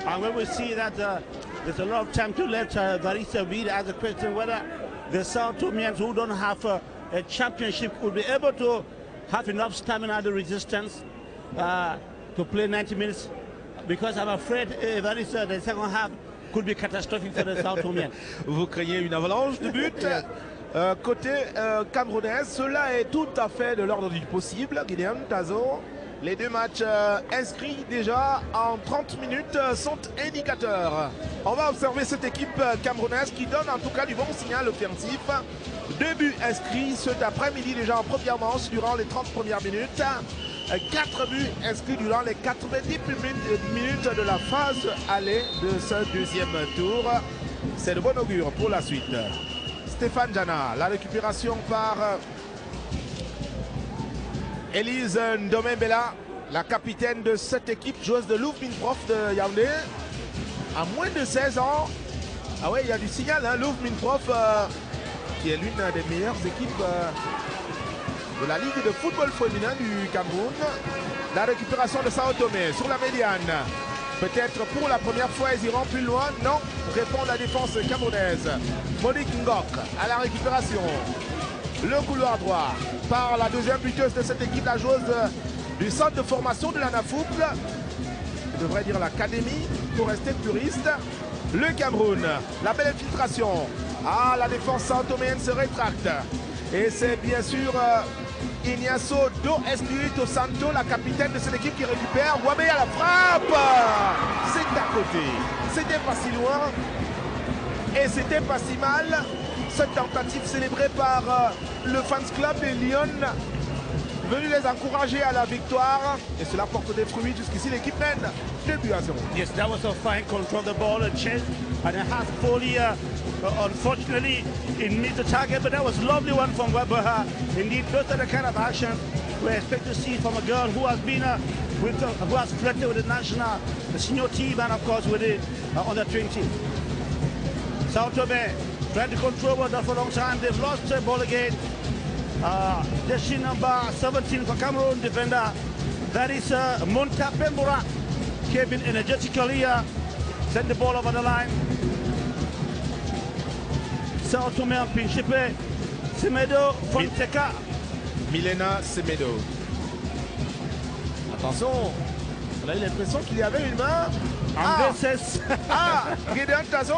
And when we see that there's a lot of time to let Varisa read as a question whether the Sao Tomeans who don't have a championship would be able to have enough stamina and resistance to play 90 minutes, because I'm afraid Varisa, the second half could be catastrophic for the Sao Tomeans. Vous craignez une avalanche de buts côté camerounais. Cela est tout à fait de l'ordre du possible, Gideon Tazo. Les deux matchs inscrits déjà en 30 minutes sont indicateurs. On va observer cette équipe camerounaise qui donne en tout cas du bon signal offensif. 2 buts inscrits cet après-midi déjà en première manche durant les 30 premières minutes. 4 buts inscrits durant les 90 minutes de la phase aller de ce deuxième tour. C'est de bon augure pour la suite. Stéphane Jana, la récupération par Elise Ndomembela, la capitaine de cette équipe, joueuse de Louvre Minprof de Yaoundé, à moins de 16 ans. Ah ouais, il y a du signal, hein, Louvre Minprof qui est l'une des meilleures équipes de la Ligue de football féminin du Cameroun. La récupération de Sao Tomé sur la médiane. Peut-être pour la première fois, ils iront plus loin. Non, répond la défense camerounaise. Monique Ngok à la récupération. Le couloir droit par la deuxième buteuse de cette équipe, la joueuse du centre de formation de la NAFOOP. Je devrais dire l'académie pour rester puriste. Le Cameroun, la belle infiltration. Ah, la défense sao-toméenne se rétracte. Et c'est bien sûr Ignacio do Espirito Santo, la capitaine de cette équipe qui récupère. Wabé à la frappe. C'est à côté. C'était pas si loin. Et c'était pas si mal. Cette tentative célébrée par le fans club des Lyon, venu les encourager à la victoire. Et cela porte des fruits. Jusqu'ici, l'équipe mène 2-0. Yes, that was a fine control of the ball and chase. And it has Foley, unfortunately, it missed the target, but that was a lovely one from Weber. Indeed, those are the kind of actions we expect to see from a girl who has been who has flirted with the senior team, and of course with the under 20. Sao Tome trying to control that for a long time. They've lost the ball again. Jersey number 17 for Cameroon defender. That is Monta Pembora. Came in energetically, sent the ball over the line. Sao Tome en Principe. Semedo, Fonseca. Milena Semedo. Attention, on a eu l'impression qu'il y avait une main. Gideon Tazo.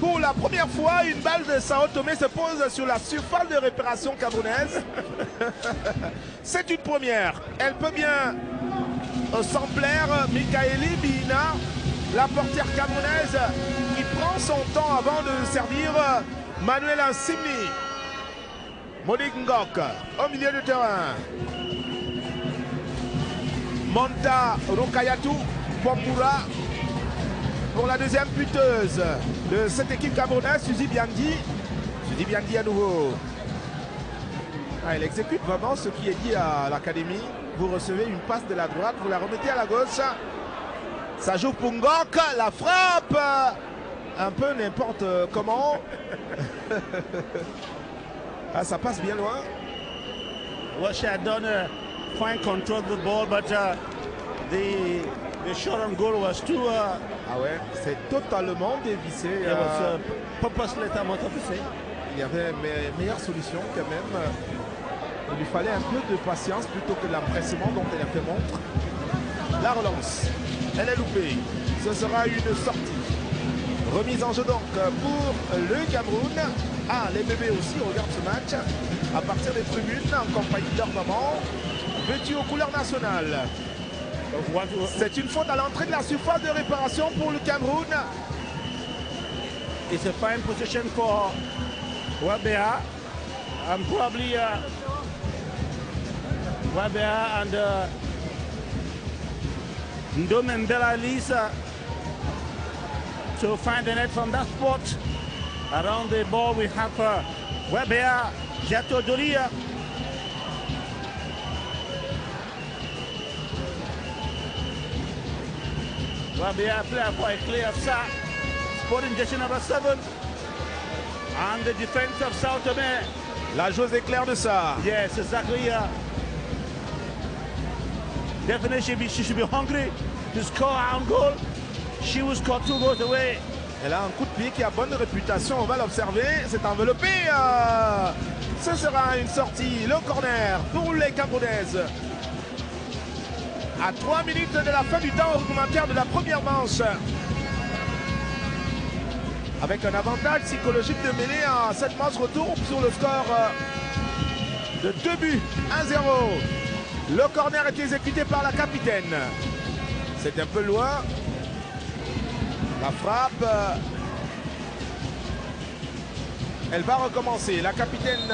Pour la première fois, une balle de Sao Tomé se pose sur la surface de réparation camerounaise. C'est une première. Elle peut bien s'en plaire. Mikaeli Bina, la portière camerounaise, qui prend son temps avant de servir Manuel Nsimni. Monique Ngok au milieu du terrain. Monta Rokayatu Pompura pour la deuxième buteuse de cette équipe camerounaise, Suzy Biandi. Suzy Biandi à nouveau. Elle exécute vraiment ce qui est dit à l'académie. Vous recevez une passe de la droite, vous la remettez à la gauche. Ça joue pour Ngok, la frappe un peu n'importe comment. Ah, ça passe bien loin. Well, she had done a fine control of the ball, but the shot on goal was too. Ah ouais, c'est totalement dévissé. It was purposely, I must have to say. Il y avait une meilleure solution quand même. Il lui fallait un peu de patience plutôt que l'empressement dont elle a fait montre. La relance, elle est loupée. Ce sera une sortie. Remise en jeu donc pour le Cameroun. Ah, les bébés aussi regardent ce match à partir des tribunes en compagnie de leur maman, vêtus aux couleurs nationales. C'est une faute à l'entrée de la surface de réparation pour le Cameroun. It's a fine position for Wabea and probably Wabea and Ndomembela Lisa to find the net from that spot. Around the ball we have Wabea, Jato Doria. Wabea player for a clear shot. Sporting jersey number 7. And the defense of Sao Tome. La joueuse est claire de ça. Yes, exactly. Definitely she should be hungry to score on goal. She will score 2 goals away. Elle a un coup de pied qui a bonne réputation, on va l'observer. C'est enveloppé. Ce sera une sortie, le corner pour les Camerounaises. À 3 minutes de la fin du temps réglementaire de la première manche. Avec un avantage psychologique de mêlée à cette manche retour sur le score de 2 buts, 1-0. Le corner est exécuté par la capitaine. C'est un peu loin. La frappe. Elle va recommencer. La capitaine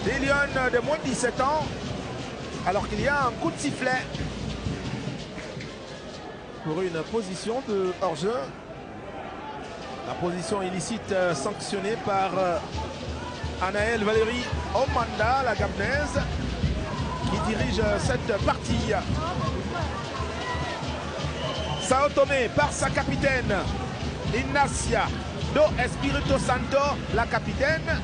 des Lions de moins de 17 ans. Alors qu'il y a un coup de sifflet pour une position de hors-jeu. La position illicite sanctionnée par Anaël Valérie Omanda, la Gabonaise, qui dirige cette partie. Sao Tomé par sa capitaine Ignacia do Espirito Santo, la capitaine.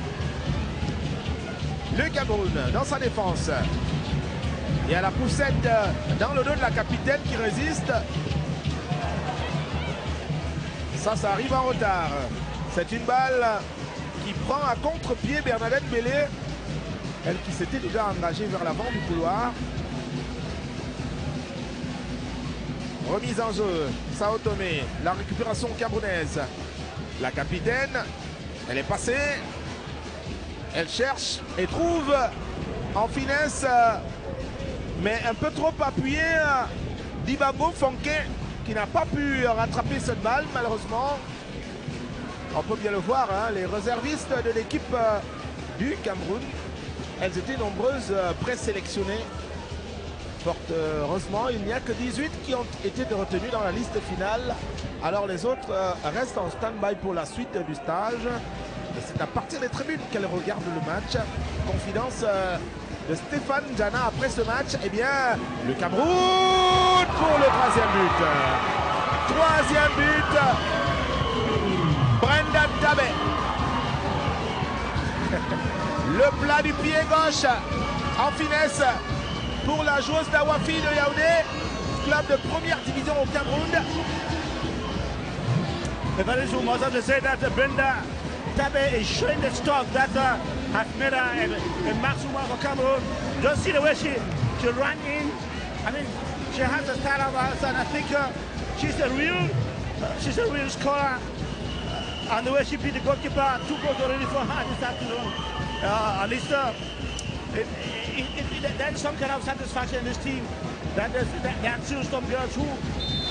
le Cameroun dans sa défense. Et à la poussette dans le dos de la capitaine qui résiste. Ça arrive en retard. C'est une balle qui prend à contre-pied Bernadette Bélé. Elle qui s'était déjà engagée vers l'avant du couloir. Remise en jeu, Sao Tomé, la récupération camerounaise. La capitaine, elle est passée. Elle cherche et trouve en finesse, mais un peu trop appuyé, Dibango Fonke, qui n'a pas pu rattraper cette balle, malheureusement. On peut bien le voir, hein, les réservistes de l'équipe du Cameroun, elles étaient nombreuses, présélectionnées. Fort heureusement, il n'y a que 18 qui ont été retenus dans la liste finale. Alors les autres restent en stand-by pour la suite du stage. Et c'est à partir des tribunes qu'elles regardent le match. Confidence de Stéphane Djana après ce match. Eh bien, le Cameroun pour le troisième but. Troisième but. Brenda Tabé. Le plat du pied gauche en finesse pour la joueuse d'Awafi de Yaoundé, club de première division au Cameroun. The very soon was to say that Brenda Tabé is showing the stock that has made her a maximum for Cameroon. Just see the way she ran in. I mean, she has the style of us, and I think she's a real scorer. And the way she beat the goalkeeper, 2 goals already for her this afternoon. At least there's some kind of satisfaction in this team. There are still some girls who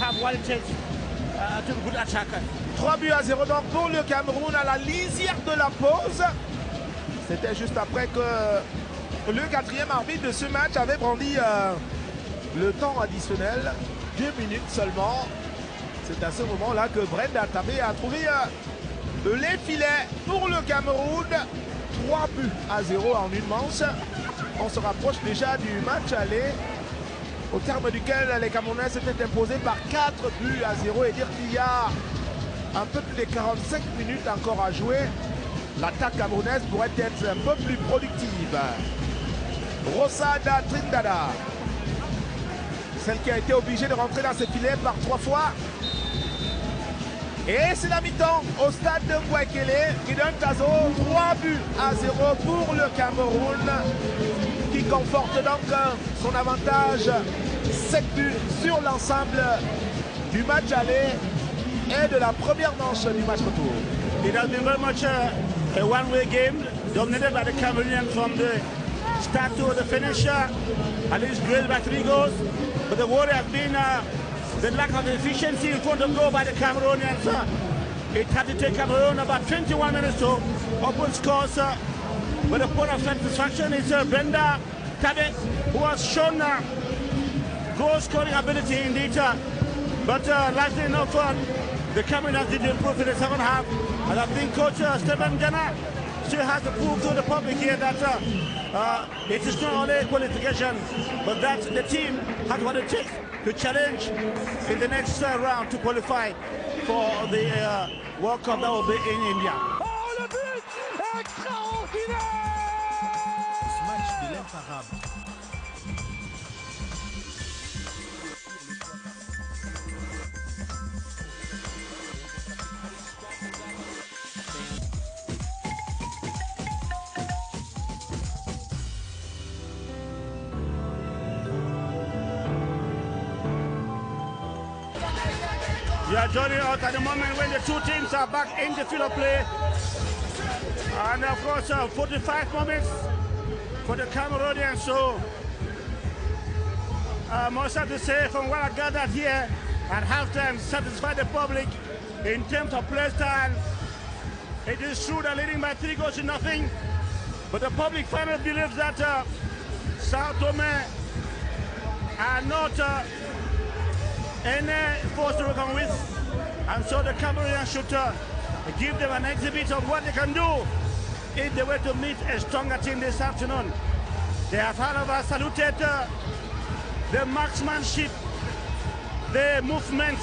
have what it takes to be good attackers. 3-0 donc pour le Cameroun à la lisière de la pause. C'était juste après que le quatrième arbitre de ce match avait brandi le temps additionnel. 2 minutes seulement. C'est à ce moment-là que Brenda Tabé a trouvé les filets pour le Cameroun. 3-0 en une manche. On se rapproche déjà du match aller, au terme duquel les Camerounais s'étaient imposés par 4-0 et dire qu'il y a un peu plus de 45 minutes encore à jouer. L'attaque camerounaise pourrait être un peu plus productive. Rosada Trindada, celle qui a été obligée de rentrer dans ses filets par 3 fois. Et c'est la mi-temps au stade de Ngouekele qui donne Tazo 3-0 pour le Cameroun, qui conforte donc son avantage 7 buts sur l'ensemble du match aller et de la première manche du match retour. It has been very much a one-way game, dominated by the Cameroonians from the start to the finish. At least grilled by 3 goals, but the worry has been the lack of efficiency in front of goal by the Cameroonians. It had to take Cameroon about 21 minutes to open scores. But the point of satisfaction is Brenda Tabé, who has shown goal-scoring ability indeed. But likely enough, the Cameroonians did improve in the second half. And I think Coach Stéphane Djana still has to prove to the public here that it is not only qualification, but that the team has what it takes to challenge in the next round to qualify for the World Cup that will be in India. Oh, le but extraordinaire! Ce match de l'imparable. You are joining us at the moment when the 2 teams are back in the field of play. And of course, 45 moments for the Cameroonians. So, I must have to say, from what I gathered here at halftime, satisfy the public in terms of play style. It is true they're leading by 3 goals to nothing, but the public finally believes that Sao Tome are not any force to reckon with, and so the Cameroonians should give them an exhibit of what they can do if they were to meet a stronger team this afternoon. They have, however, saluted the marksmanship, the movement,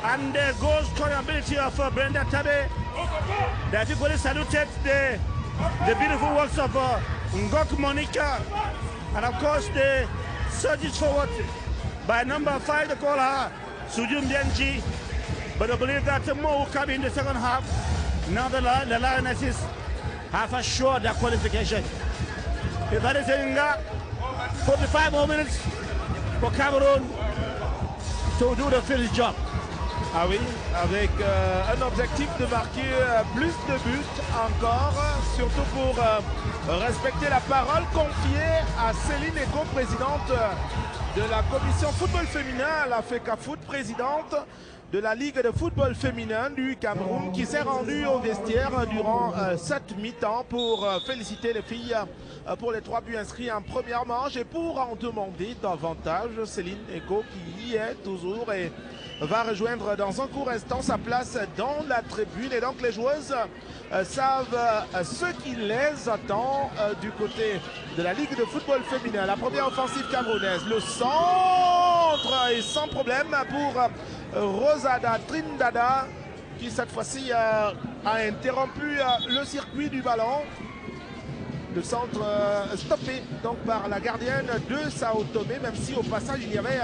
and the goal-scoring ability of Brenda Tabé. They have equally saluted the beautiful works of Ngok Monica, and of course the surges forward by number 5, they call her Sujum Denji. But I believe that Mo will come in the second half. Now the Lionesses have assured their qualification. If that is in 45 more minutes for Cameroon to do the finished job. Ah oui, avec un objectif de marquer plus de buts encore, surtout pour respecter la parole confiée à Céline Eko, présidente de la commission football féminin, la FECAFoot, présidente de la Ligue de football féminin du Cameroun, qui s'est rendue au vestiaire durant cette mi-temps pour féliciter les filles pour les 3 buts inscrits en première manche et pour en demander davantage. Céline Eko qui y est toujours et va rejoindre dans un court instant sa place dans la tribune. Et donc les joueuses savent ce qui les attend du côté de la Ligue de football féminin. La première offensive camerounaise, le centre est sans problème pour Rosada Trindada qui cette fois-ci a interrompu le circuit du ballon. Le centre stoppé donc par la gardienne de Sao Tomé, même si au passage il y avait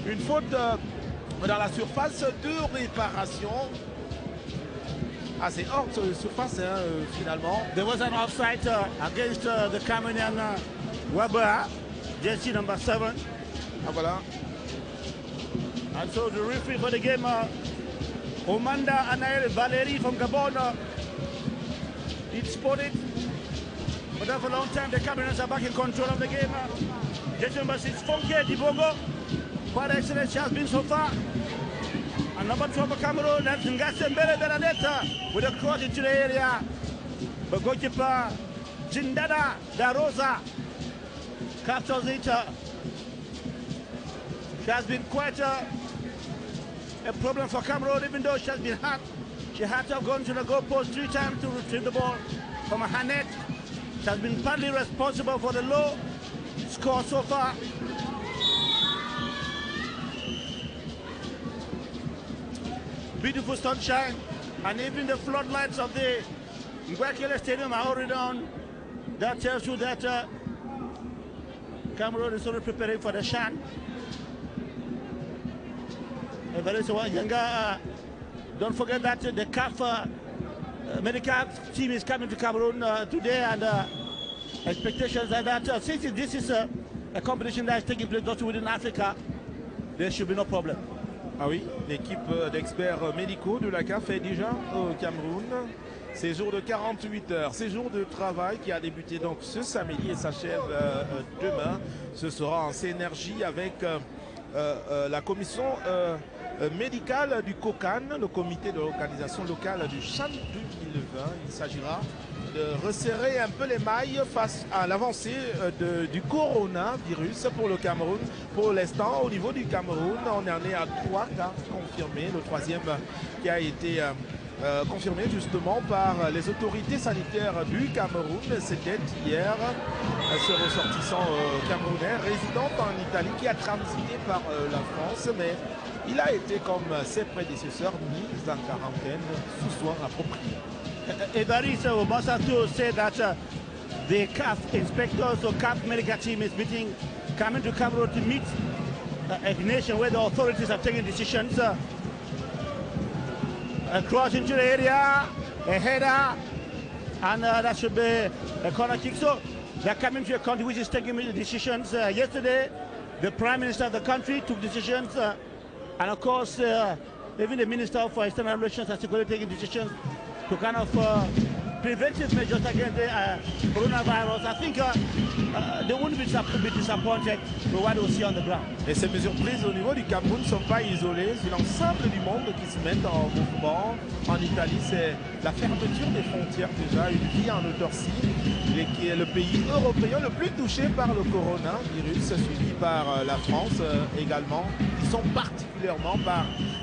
une faute dans la surface de réparation. Ah, c'est hors de surface finalement. There was an offside against the Cameroonian Wabba, jersey number 7. Ah voilà. And so the referee for the game, Omanda Anael Valérie from Gabon, did spot it. But for a long time, the Cameroonians are back in control of the game. Jersey number 6, Funke Dibongo. Quite excellent has been so far. And number 12 for Cameroon, that's Ngasembele Benedetta with a cross into the area. But goalkeeper Jindada Da Rosa captures it. She has been quite a problem for Cameroon, even though she has been hurt. She had to have gone to the goal post 3 times to retrieve the ball from a Hanet. She has been partly responsible for the low score so far. Beautiful sunshine, and even the floodlights of the Ngwakele Stadium are already on. That tells you that Cameroon is already preparing for the Shan. Don't forget that the CAF medical team is coming to Cameroon today, and expectations are that since this is a competition that is taking place also within Africa, there should be no problem. Ah oui, l'équipe d'experts médicaux de la CAF est déjà au Cameroun. Séjour de 48 heures, séjour de travail qui a débuté donc ce samedi et s'achève demain. Ce sera en synergie avec la commission médicale du COCAN, le comité de l'organisation locale du Chan 2020. Il s'agira de resserrer un peu les mailles face à l'avancée du coronavirus pour le Cameroun. Pour l'instant, au niveau du Cameroun, on en est à 3 cas confirmés. Le 3e qui a été confirmé justement par les autorités sanitaires du Cameroun. C'était hier ce ressortissant camerounais résident en Italie qui a transité par la France, mais il a été, comme ses prédécesseurs, mis en quarantaine sous soins appropriés. Evariste must have to say that the CAF inspectors or CAF medical team is coming to Cameroon to meet a nation where the authorities have taken decisions. A cross into the area, a header, and that should be a corner kick. So they're coming to a country which is taking decisions. Yesterday, the Prime Minister of the country took decisions, and of course, even the Minister for External Relations has taken decisions to kind of preventive measures against the coronavirus. I think they wouldn't be disappointed with what we'll see on the ground. Et ces mesures prises au niveau du Cameroun ne sont pas isolées, c'est l'ensemble du monde qui se met en mouvement. En Italie, c'est la fermeture des frontières déjà, une vie en autarcie, qui est le pays européen le plus touché par le coronavirus, suivi par la France également. Ils sont particulièrement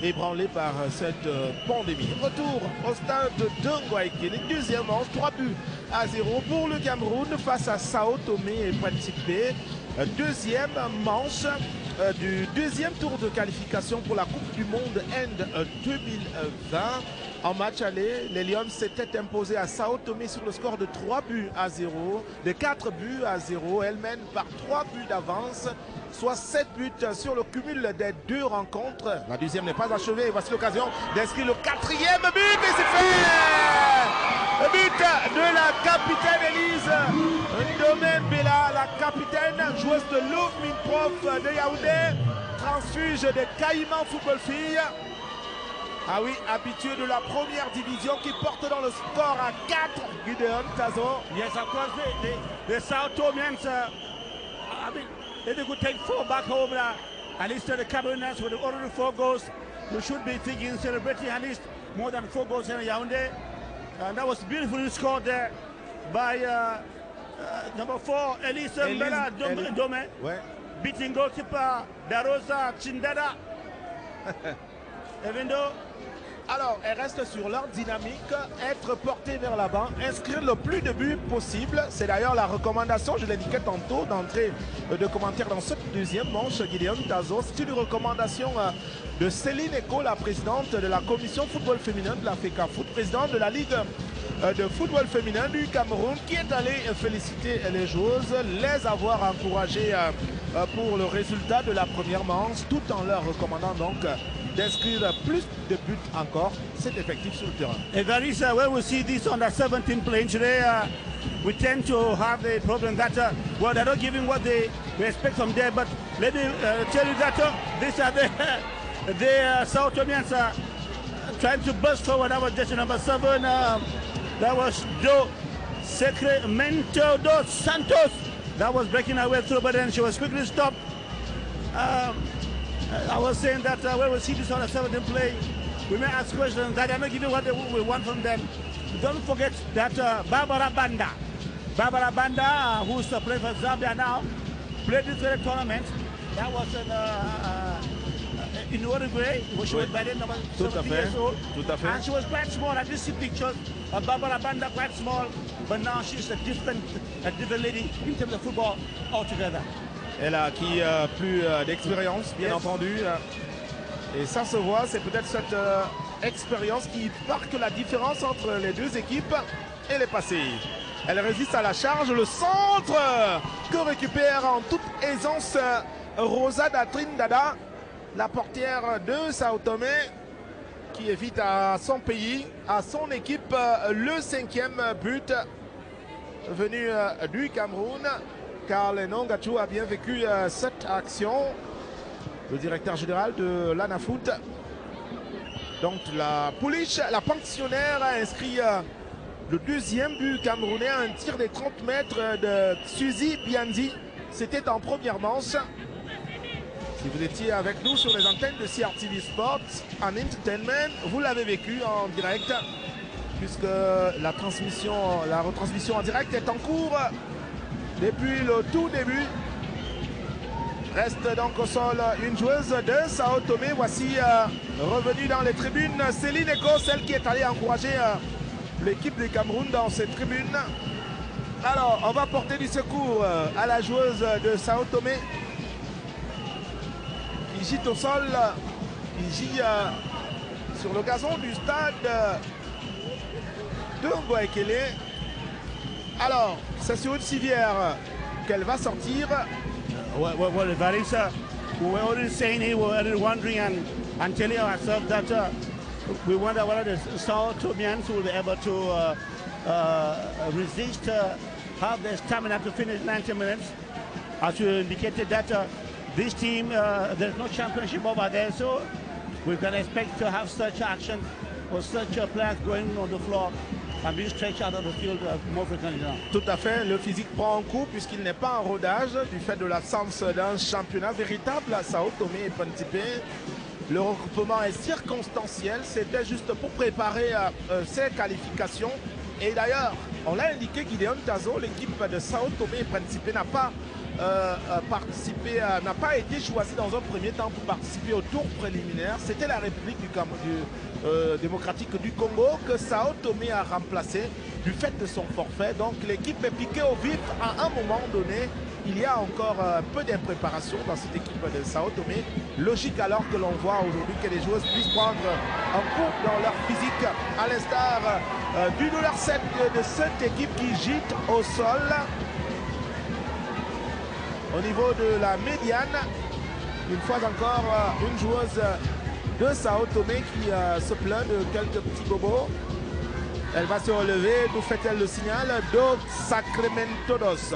ébranlés par cette pandémie. Retour au stade de Ngwakele, deuxième manche, 3-0 pour le Cameroun face à Sao Tomé et Principe. Deuxième manche du deuxième tour de qualification pour la Coupe du Monde End 2020. En match aller, les Lions s'étaient imposés à Sao Tomé sur le score de 3 buts à 0, de 4 buts à 0. Elle mène par 3 buts d'avance, soit 7 buts sur le cumul des deux rencontres. La deuxième n'est pas achevée. Voici l'occasion d'inscrire le 4e but et c'est fait! Le but de la capitaine Elise Ndomé Bella, la capitaine, joueuse de l'Ouvmin Prof de Yaoundé, transfuge de Caïman Football Filles. Ah oui, habitué de la première division qui porte dans le score à 4, Gideon Tazo. Yes, of course, the South Tomians, I mean, if they could take 4 back home, at least the Cameroonians with already 4 goals, you should be thinking, celebrating at least more than 4 goals in Yaoundé. And that was beautifully scored there by number 4, Elise Mbela Dome, Ouais. beating goalkeeper Darosa Chindada. Even though Alors, elles restent sur leur dynamique, être portées vers l'avant, inscrire le plus de buts possible. C'est d'ailleurs la recommandation, je l'indiquais tantôt, d'entrée de commentaires dans cette deuxième manche, Gideon Tazo. C'est une recommandation de Céline Eko, la présidente de la commission football féminin de la FECAFoot, présidente de la Ligue de football féminin du Cameroun, qui est allée féliciter les joueuses, les avoir encouragées pour le résultat de la première manche, tout en leur recommandant donc d'inscrire plus de buts encore, cet effectif sur le terrain. And that is where we see this under 17 playing today. We tend to have the problem that, well, they're not giving what they expect from there. But let me tell you that these are the South Tomians trying to burst forward. That was just number 7. That was Do Sacramento dos Santos. That was breaking her way through, but then she was quickly stopped. I was saying that when we see this on a 17 play, we may ask questions that are not giving what we want from them. Don't forget that Barbara Banda, who's playing for Zambia now, played this very tournament. That was in Uruguay, where she was by then about 17 years old. And she was quite small. I did see pictures of Barbara Banda, quite small, but now she's a different lady in terms of football altogether. Elle a acquis plus d'expérience, bien entendu. Et ça se voit, c'est peut-être cette expérience qui marque la différence entre les deux équipes et les passés. Elle résiste à la charge, le centre que récupère en toute aisance Rosada Trindada, la portière de Sao Tomé, qui évite à son pays, à son équipe, le 5e but venu du Cameroun. Karl Nongachu a bien vécu cette action. Le directeur général de l'ANAFoot. Donc la pouliche, la pensionnaire, a inscrit le 2e but camerounais, un tir des 30 mètres de Suzy Bianzi. C'était en première manche. Si vous étiez avec nous sur les antennes de CRTV Sports en Entertainment, vous l'avez vécu en direct, puisque la retransmission en direct est en cours depuis le tout début. Reste donc au sol une joueuse de Sao Tomé. Voici revenue dans les tribunes Céline Eko, celle qui est allée encourager l'équipe du Cameroun dans ces tribunes. Alors, on va porter du secours à la joueuse de Sao Tomé qui gît au sol, qui gît sur le gazon du stade de Ngoekele. Alors, c'est sur une civière qu'elle va sortir. Well, Varisa, we were already saying here, we were already wondering and telling ourselves that we wonder whether the South Tomians will be able to resist, have the stamina to finish 90 minutes. As you indicated that this team, there's no championship over there, so we can expect to have such action or such players going on the floor and being stretched out of the field more frequently now. Tout à fait, le physique prend un coup puisqu'il n'est pas en rodage du fait de l'absence d'un championnat véritable à Sao Tomé et Principe. Le regroupement est circonstanciel, c'était juste pour préparer ces qualifications. Et d'ailleurs, on l'a indiqué, Gideon Tazo, l'équipe de Sao Tomé et Principe n'a pas participé, n'a pas été choisi dans un premier temps pour participer au tour préliminaire. C'était la République démocratique du Congo que Sao Tomé a remplacé du fait de son forfait. Donc l'équipe est piquée au vif à un moment donné il y a encore un peu d'impréparation dans cette équipe de Sao Tomé. Logique alors que l'on voit aujourd'hui que les joueuses puissent prendre un coup dans leur physique, à l'instar du numéro 7 de cette équipe qui gîte au sol. Au niveau de la médiane, une fois encore, une joueuse de Sao Tomé qui se plaint de quelques petits bobos. Elle va se relever. D'où fait-elle le signal? Do Sacramentodos.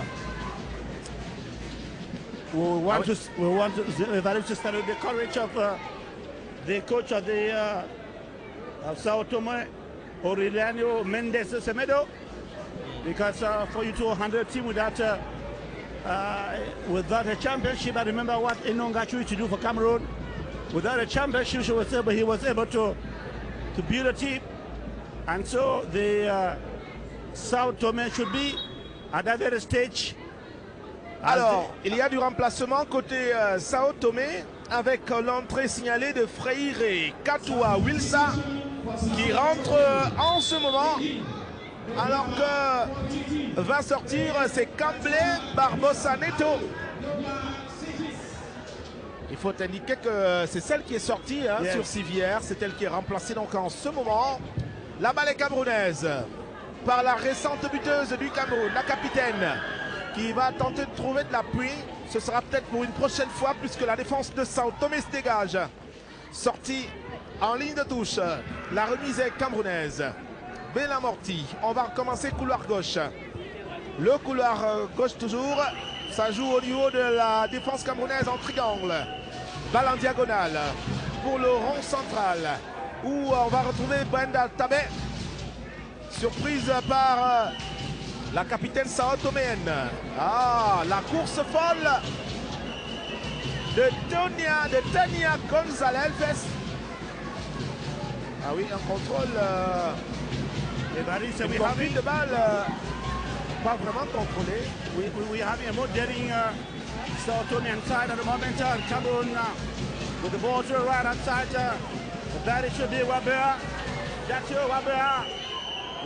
We want to start with the courage of the coach of the of Sao Tome, Aureliano Mendes Semedo, because for you to handle a team without a championship, I remember what Enongachu used to do for Cameroon. Without a championship, he was able to build a team, and so the Sao Tome should be at that very stage. Alors, il y a du remplacement côté Sao Tomé avec l'entrée signalée de Freire Katua Wilsa qui rentre en ce moment, alors que va sortir c'est Camblé Barbosa Neto. Il faut indiquer que c'est celle qui est sortie sur civière, c'est elle qui est remplacée donc en ce moment. La balle est camerounaise par la récente buteuse du Cameroun, la capitaine, qui va tenter de trouver de l'appui. Ce sera peut-être pour une prochaine fois puisque la défense de Sao Tomé se dégage. Sortie en ligne de touche. La remise est camerounaise. Belamorti. On va recommencer couloir gauche. Le couloir gauche toujours. Ça joue au niveau de la défense camerounaise en triangle. Balle en diagonale pour le rond central où on va retrouver Brenda Tabé. Surprise par la capitaine Sao Toméenne. Ah, la course folle de Tania Gonzalez. Ah oui, un contrôle. Une conduite de balle pas vraiment contrôlée. We having a more daring Sao Tomean side at the moment. Cameroon with the ball to the right hand side. That it should be Wabea. That's your Wabea.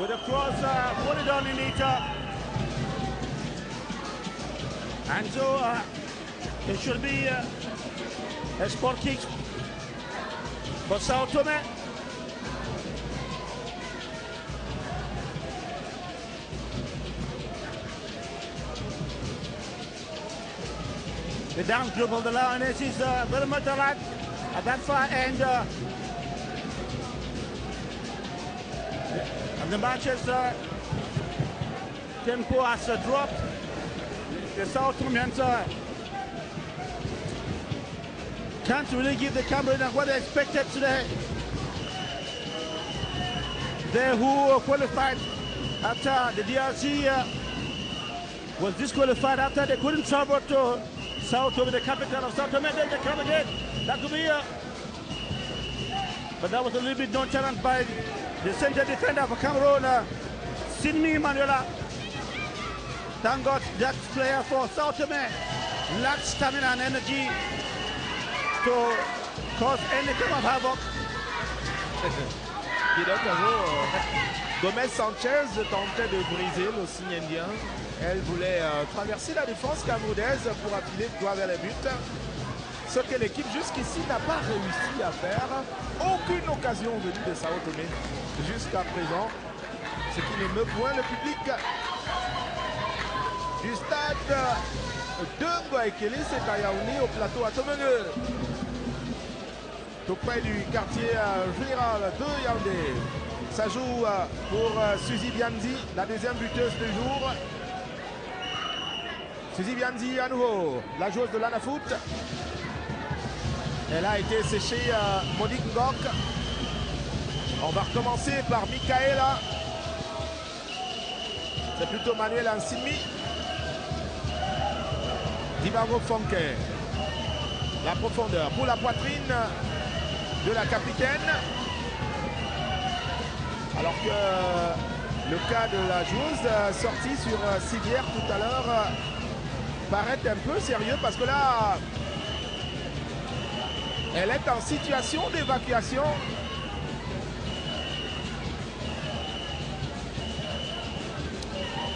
With a cross, put it on in it. And so it should be a sport kick for Sao Tome. The down group of the Lionesses very much alike at that far end. And the match's tempo has dropped. The South Tomeans can't really give the Cameroon what they expected today. They who qualified after the DRC was disqualified after they couldn't travel to South Tome, the capital of South Tome. Then they come again. That could be but that was a little bit nonchalant by the center defender for Cameroon, Sidney Manuela. Thank God that player for Sao Tome lacks stamina and energy to cause any kind of havoc. Gomez Sanchez tentait de briser le signe indien. Elle voulait traverser la défense camerounaise pour appuyer le doigt vers le but. Ce que l'équipe jusqu'ici n'a pas réussi à faire. Aucune occasion venue de Sao Tome jusqu'à présent. Ce qui n'émeut point le public du stade de Ngoaekele, c'est à Yaoundé, au plateau à Tomengue. Tout près du quartier général de Yaoundé. Ça joue pour Suzy Bianzi, la deuxième buteuse du jour. Suzy Bianzi à nouveau, la joueuse de l'Anafoot. Elle a été séchée Monique Ngok. On va recommencer par Michaela. C'est plutôt Manuel Ansimi. Divago Fonke. La profondeur pour la poitrine de la capitaine. Alors que le cas de la joueuse sortie sur civière tout à l'heure paraît un peu sérieux parce que là, elle est en situation d'évacuation.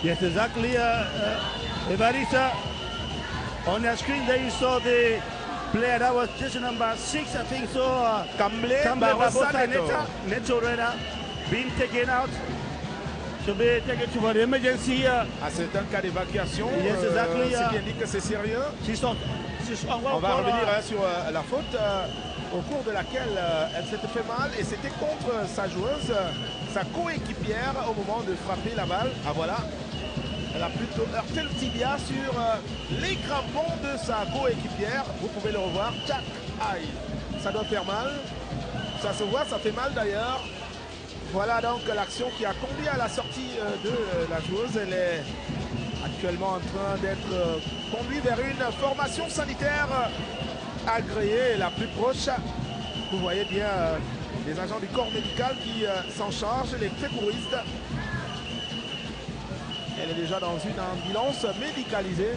Yes, exactly. Evarisa, On the screen there you saw the player that was just number 6, I think so. Kamble Barbosa Neto. Neto Reda being taken out to be taken to the emergency. C'est un cas d'évacuation. Yes, exactly. C'est bien dit que c'est sérieux. On va revenir sur la faute au cours de laquelle elle s'était fait mal et c'était contre sa joueuse, sa coéquipière au moment de frapper la balle. Ah voilà, elle a plutôt heurté le tibia sur les crampons de sa coéquipière. Vous pouvez le revoir. Tchac, aïe, ça doit faire mal. Ça se voit, ça fait mal d'ailleurs. Voilà donc l'action qui a conduit à la sortie de la joueuse. Elle est actuellement en train d'être conduite vers une formation sanitaire agréée la plus proche. Vous voyez bien les agents du corps médical qui s'en chargent, les secouristes. Elle est déjà dans une ambulance médicalisée.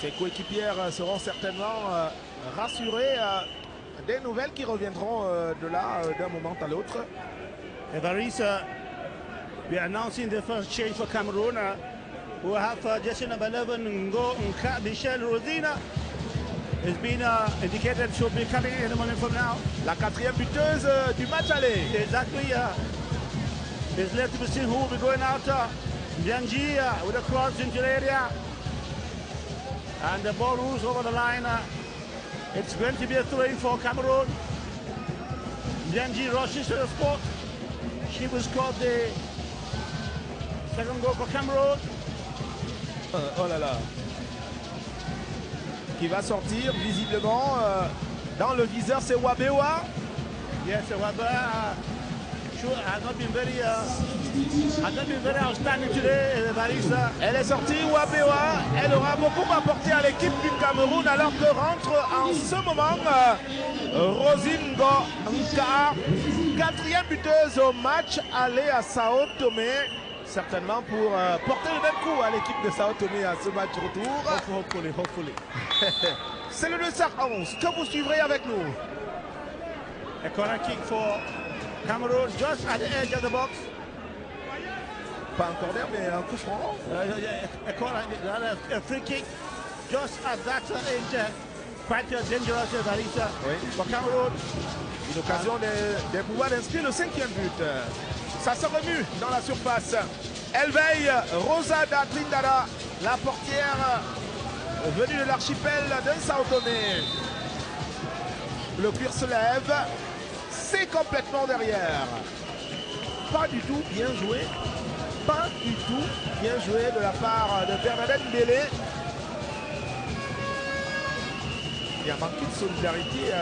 Ses coéquipières seront certainement rassurées des nouvelles qui reviendront de là d'un moment à l'autre. Evarisa, we are announcing the first change for Cameroon. We have jersey number 11, Ngo Nka Michel Rosina. It's been indicated she'll be coming in a moment from now. La quatrième buteuse du match aller. Exactly. It's left to be seen who will be going out. Bianji with a cross into the area. And the ball rolls over the line. It's going to be a throw-in for Cameroon. Bianji rushes to the spot. She will score the second goal for Cameroon. Oh là là. Qui va sortir visiblement dans le viseur, c'est Wabewa. Yes, Wabewa has not been very outstanding today, Barisa. Elle est sortie, Wabewa. Elle aura beaucoup apporté à l'équipe du Cameroun alors que rentre en ce moment Rosine Ngo Nka, quatrième buteuse au match aller à Sao Tomé. Certainement pour porter le même coup à l'équipe de Sao Tomé à ce match retour. Hopefully. C'est le 211 que vous suivrez avec nous. A corner kick for Cameroon just at the edge of the box. Pas un corner mais un coup franc. A free kick just at that edge. Quite dangerous, Barisa, for Cameroon. Une occasion de pouvoir inscrire le cinquième but. Ça se remue dans la surface. Elle veille, Rosada Trindada, la portière venue de l'archipel de Sao Tomé. Le cuir se lève, c'est complètement derrière. Pas du tout bien joué. Pas du tout bien joué de la part de Bernadette Mbele. Il y a manqué de solidarité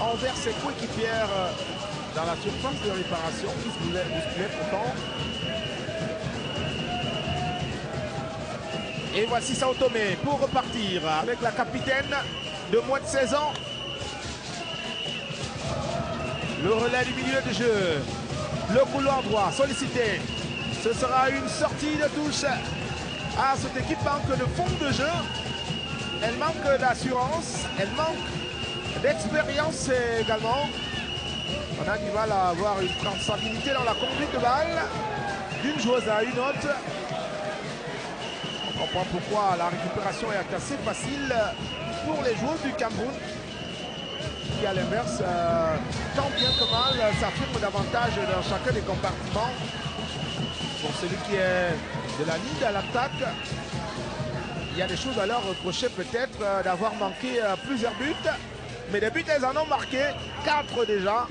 envers ses coéquipières dans la surface de réparation qui se bousculait pourtant. Et voici Sao Tomé pour repartir avec la capitaine de moins de 16 ans. Le relais du milieu de jeu. Le couloir droit sollicité. Ce sera une sortie de touche. Ah, cette équipe manque de fond de jeu. Elle manque d'assurance. Elle manque d'expérience également. On a du mal à avoir une traçabilité dans la conduite de balle d'une joueuse à une autre. On comprend pourquoi la récupération est assez facile pour les joueuses du Cameroun qui à l'inverse, tant bien que mal, s'affirment davantage dans chacun des compartiments. Pour celui qui est de la ligne à l'attaque, il y a des choses à leur reprocher peut-être d'avoir manqué plusieurs buts. Mais des buts, elles en ont marqué 4 déjà.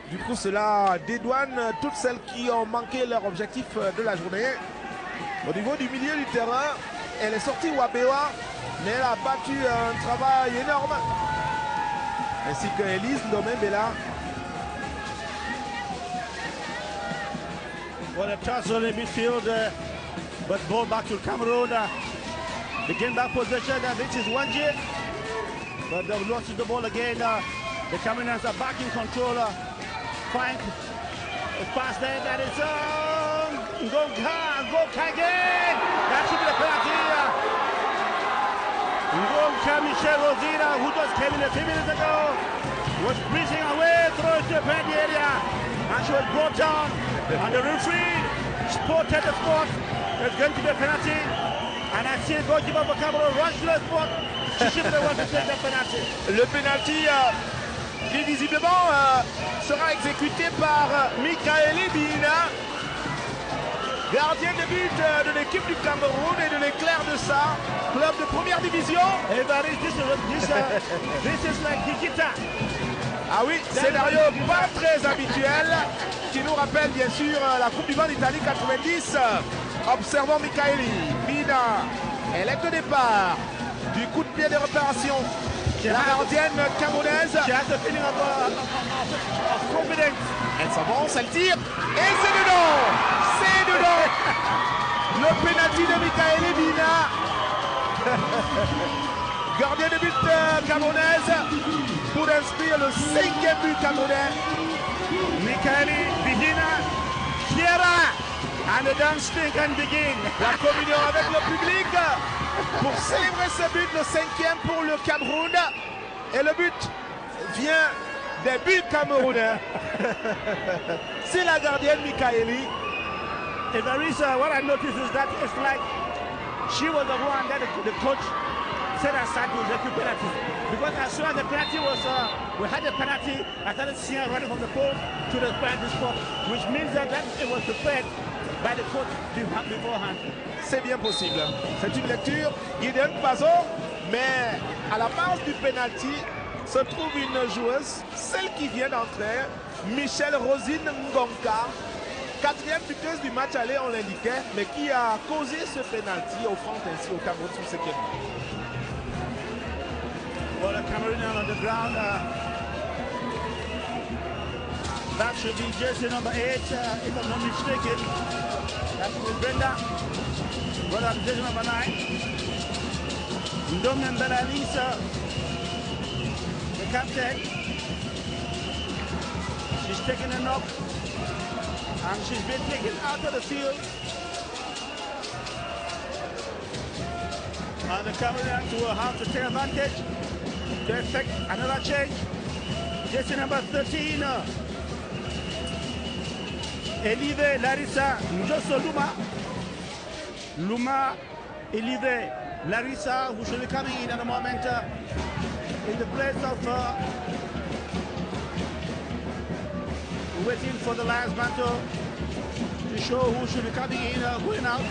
Du coup, cela dédouane toutes celles qui ont manqué leur objectif de la journée. Au niveau du milieu du terrain, elle est sortie Wabewa, mais elle a battu un travail énorme. Ainsi que Elise Ndomembela. Well, a tussle in midfield, but ball back to Cameroon. They gain back possession, which is Wanje. But they've lost the ball again. The Cameroonians are back in control. Frank, a pass there, that is Ngonka again. That should be the penalty. Ngonka Michel Rosina, who just came in a few minutes ago, was breezing away through the penalty area, and she was brought down. And the referee spotted the spot. There's going to be a penalty. And I see goalkeeper for Cameroon rush to the spot. She should have wanted to take the penalty. Le penalty qui visiblement sera exécuté par Mikaeli Bina, gardien de but de l'équipe du Cameroun et de l'Éclair de Sa, club de première division. Hey, this is like Nikita. Ah oui, scénario pas très habituel qui nous rappelle bien sûr la Coupe du Monde d'Italie 90. Observons Mikaeli Bina, elle est au départ du coup de pied de réparation. La gardienne camerounaise. She has a feeling of confidence. Elle s'avance, elle tire et c'est dedans. C'est dedans. Le penalty de Mikaeli Bina. Gardien de but camerounaise pour inscrire le 5e but camerounais. Mikaeli Bina, Kiera, and the dance can begin. La communion avec le public pour célébrer ce but, le 5e pour le Cameroun. Et le but vient des buts camerounais. C'est la gardienne Mikaeli. If there is what I noticed is that it's like she was the one that the coach said aside to execute penalty. Because as soon as the penalty was, we had the penalty, I started seeing her running from the post to the penalty spot, which means that it was prepared by the coach beforehand. C'est bien possible. C'est une lecture Gideon Bazo, mais à la base du penalty se trouve une joueuse, celle qui vient d'entrer, Michelle Rosine Ngonka, 4e buteuse du match aller, on l'indiquait, mais qui a causé ce penalty, offrant ainsi au Cameroun son 5e but. Well, the Cameroonian on the ground. That should be jersey number 8, if I'm not mistaken. That's with Brenda. Well, that's jersey number 9. Ndome Mbelalisa, the captain. She's taking a knock. And she's been taken out of the field. And the Cameroonians will have to take advantage to effect another change. Jersey number 13. Elive Larissa Njoso Luma Elive Larissa, who should be coming in at the moment in the place of waiting for the last battle to show who should be coming in, going out.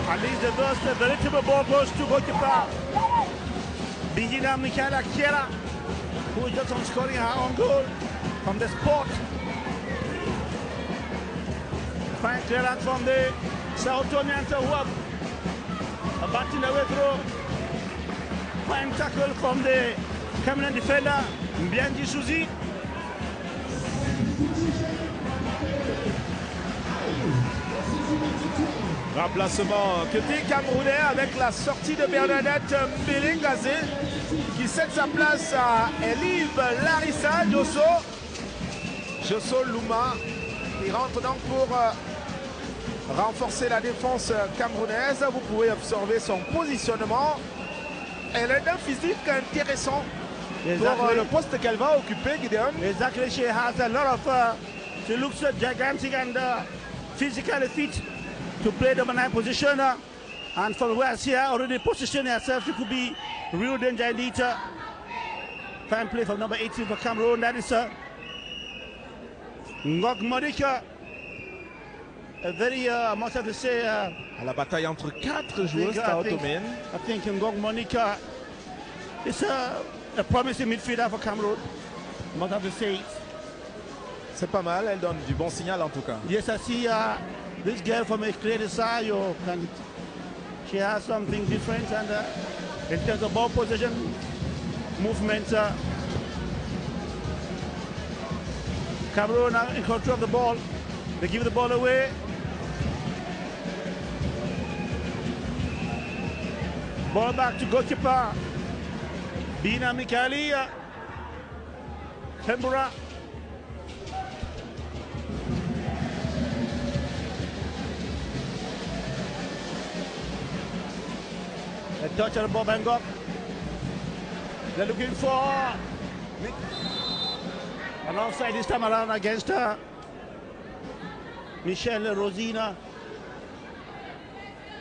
At least the first veritable ball goes to goalkeeper Bihina Michaela Kiera, who is just on scoring her own goal from the spot. Fine clearance from the Sao Tomians who have batting the way through. Fine tackle from the Cameroon defender Mbianji Suzy. Remplacement côté camerounais avec la sortie de Bernadette Mbelengazé qui cède sa place à Elive Larissa Josso Luma. Il rentre donc pour renforcer la défense camerounaise. Vous pouvez observer son positionnement. Elle est d'un physique intéressant pour le poste qu'elle va occuper, Gideon. Exactly, she has a lot of, she looks gigantic and physically fit to play the number 9 position. And from where I see her already positioning herself, she could be real danger indeed. Fine play from number 18 for Cameroon. That is Ngok Monica. A very, I must have to say, à la bataille entre 4 joueuses taotomiennes. I think Ngok Monica is a promising midfielder for Cameroon. I must have to say it. C'est pas mal, elle donne du bon signal en tout cas. Yes, I see this girl from a clear side. She has something different, and in terms of ball possession, movement, Cameroon are in control of the ball. They give the ball away. Ball back to goalkeeper Bina Mikaeli Pembura. A touch on the ball, Bangkok. They're looking for An offside this time around against Michelle Rosina.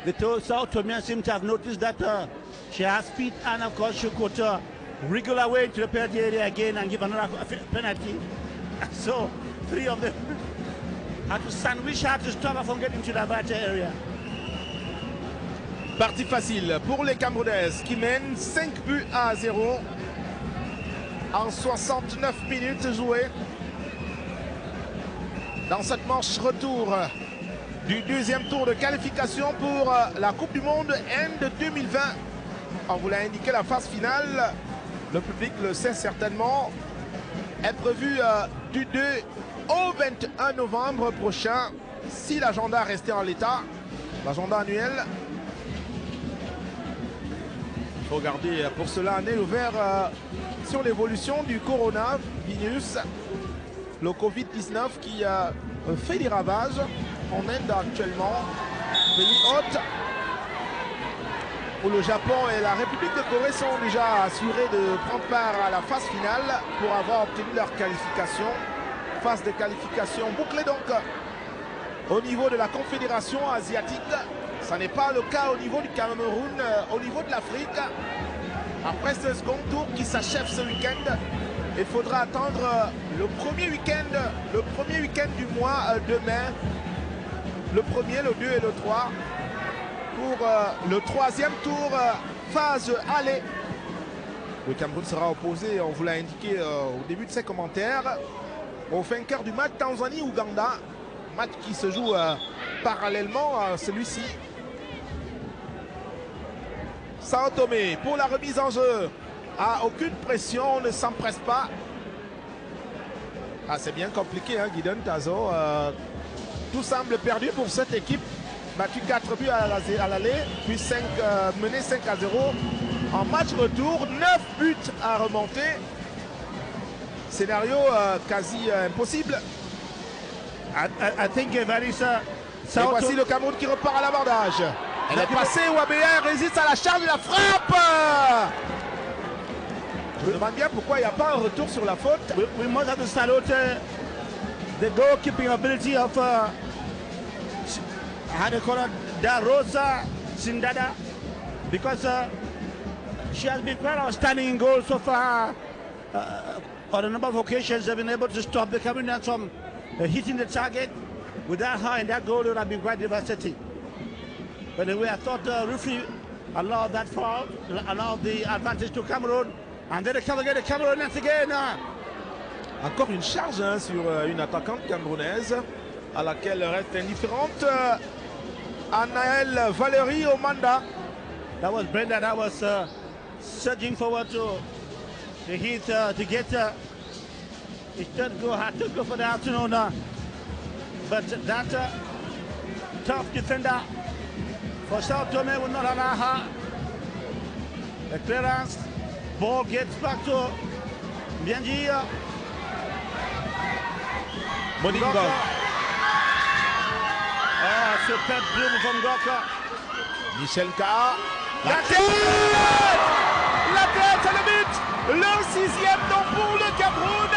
The South Tomians seem to have noticed that she has speed, and of course she could wriggle away to the penalty area again and give another penalty. So 3 of them had to sandwich her to stop her from getting to the better area. Partie facile pour les Camerounaises qui mènent 5 buts à 0 en 69 minutes jouées. Dans cette manche retour du deuxième tour de qualification pour la Coupe du Monde End 2020. On vous l'a indiqué, la phase finale, le public le sait certainement, est prévue du 2 au 21 novembre prochain, si l'agenda restait en l'état, l'agenda annuel. Il faut garder pour cela un œil ouvert sur l'évolution du coronavirus, le Covid-19 qui fait des ravages en Inde actuellement, pays hôte, où le Japon et la République de Corée sont déjà assurés de prendre part à la phase finale pour avoir obtenu leur qualification. Phase de qualification bouclée donc au niveau de la Confédération asiatique. Ce n'est pas le cas au niveau du Cameroun, au niveau de l'Afrique. Après ce second tour qui s'achève ce week-end, il faudra attendre le premier week-end du mois de mai. Le 1er, le 2 et le 3 pour le 3e tour phase aller. Le Cameroun sera opposé, on vous l'a indiqué au début de ses commentaires, au vainqueur du match Tanzanie-Ouganda. Match qui se joue parallèlement à celui-ci. Sao Tomé pour la remise en jeu. Aucune pression, on ne s'empresse pas. C'est bien compliqué, hein, Gideon Tazo. Tout semble perdu pour cette équipe. Battu 4 buts à l'aller, puis mené 5 à 0. En match retour, 9 buts à remonter. Scénario quasi impossible. I think Evarisa. Et voici le Cameroun qui repart à l'abordage. Elle est passée, Ouabéa résiste à la charge de la frappe. Je me demande bien pourquoi il n'y a pas un retour sur la faute. We must have to salute the goalkeeping ability of how do you call it, Darosa Sindada, because she has been quite outstanding in goal so far. On a number of occasions, they've been able to stop the Cameroonians from hitting the target. Without her in that goal, it would have been quite devastating. But anyway, I thought the referee allowed that foul, allowed the advantage to Cameroon, and then they come again, the Cameroonians again. Encore une charge hein, sur une attaquante camerounaise à laquelle reste indifférente Anaël Valérie Omanda. That was Brenda that was surging forward to hit to get it didn't go hard to go for the afternoon. But that tough defender for Sao Tome will not allow her. The clearance, ball gets back to Bianji. Moninga. Superb bloom from Goka. Michel Ka. La tête, c'est le but. Le 6e donc pour le Cameroun.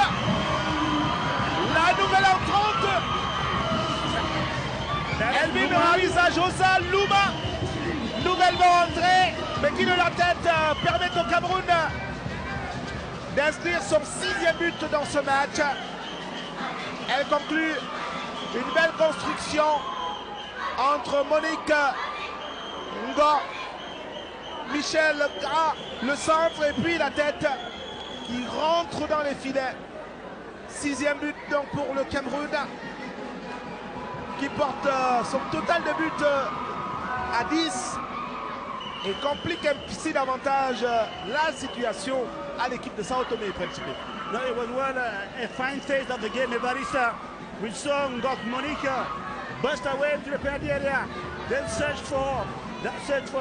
La nouvelle entrante. Elle vit à Josa Louma. Nouvellement entrée, mais qui de la tête permet au Cameroun d'inscrire son 6e but dans ce match. Elle conclut une belle construction entre Monique Ngo, Michel Ka, le centre et puis la tête qui rentre dans les filets. 6e but donc pour le Cameroun qui porte son total de buts à 10 et complique ainsi davantage la situation à l'équipe de Sao Tomé et Principe. No, it was a fine phase of the game. Evarista, we saw Monica burst away to the penalty area, then search for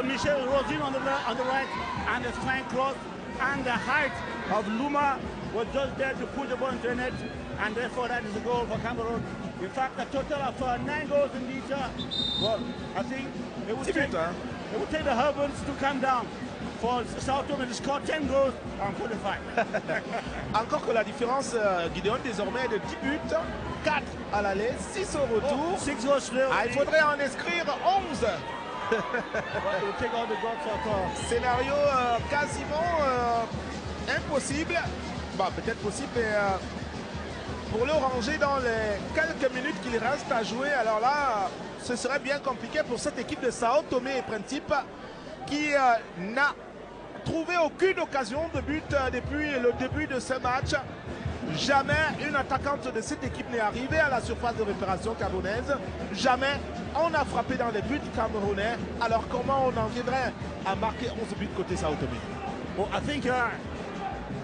Michel Rosin on the right, and the flank cross, and the height of Luma was just there to put the ball into the net, and therefore that is a goal for Cameroon. In fact, a total of 9 goals in these. Well, I think it would take the Herbans to come down. for Sao Tome to score 10 goals and 45. Encore que la différence, Gideon, désormais est de 10 buts, 4 à l'aller, 6 au retour. 6 goals still. Ah, il faudrait en inscrire 11. We'll take all the goals of Scénario quasiment impossible. Bah, peut-être possible, mais pour le ranger dans les quelques minutes qu'il reste à jouer, alors là, ce serait bien compliqué pour cette équipe de Sao Tome et Principe qui n'a trouvé aucune occasion de but depuis le début de ce match. Jamais une attaquante de cette équipe n'est arrivée à la surface de réparation camerounaise. Jamais on a frappé dans les buts camerounais. Alors comment on en viendrait à marquer 11 buts côté Sao Tome? Well, I think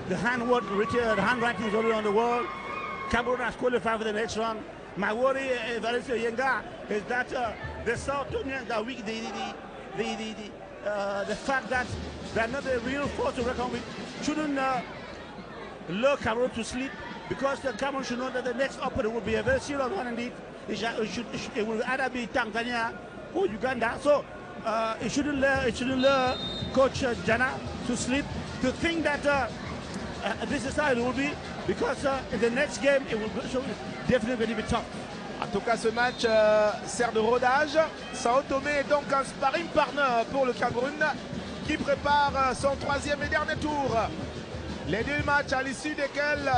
the handwriting is already on the wall. Cameroon has qualified for the next round. My worry, Valencia Yenga, is that the South Tomians are weak. The fact that they're not a real force to reckon with shouldn't lure Cameroon to sleep, because the Cameroon should know that the next opponent will be a very serious one indeed. It will either be Tanzania or Uganda. So it shouldn't lure Coach Jana to sleep, to think that this is how it will be, because in the next game it will definitely be tough. En tout cas, ce match sert de rodage. Sao Tome est donc un sparring partner pour le Cameroun qui prépare son troisième et dernier tour. Les deux matchs à l'issue desquels,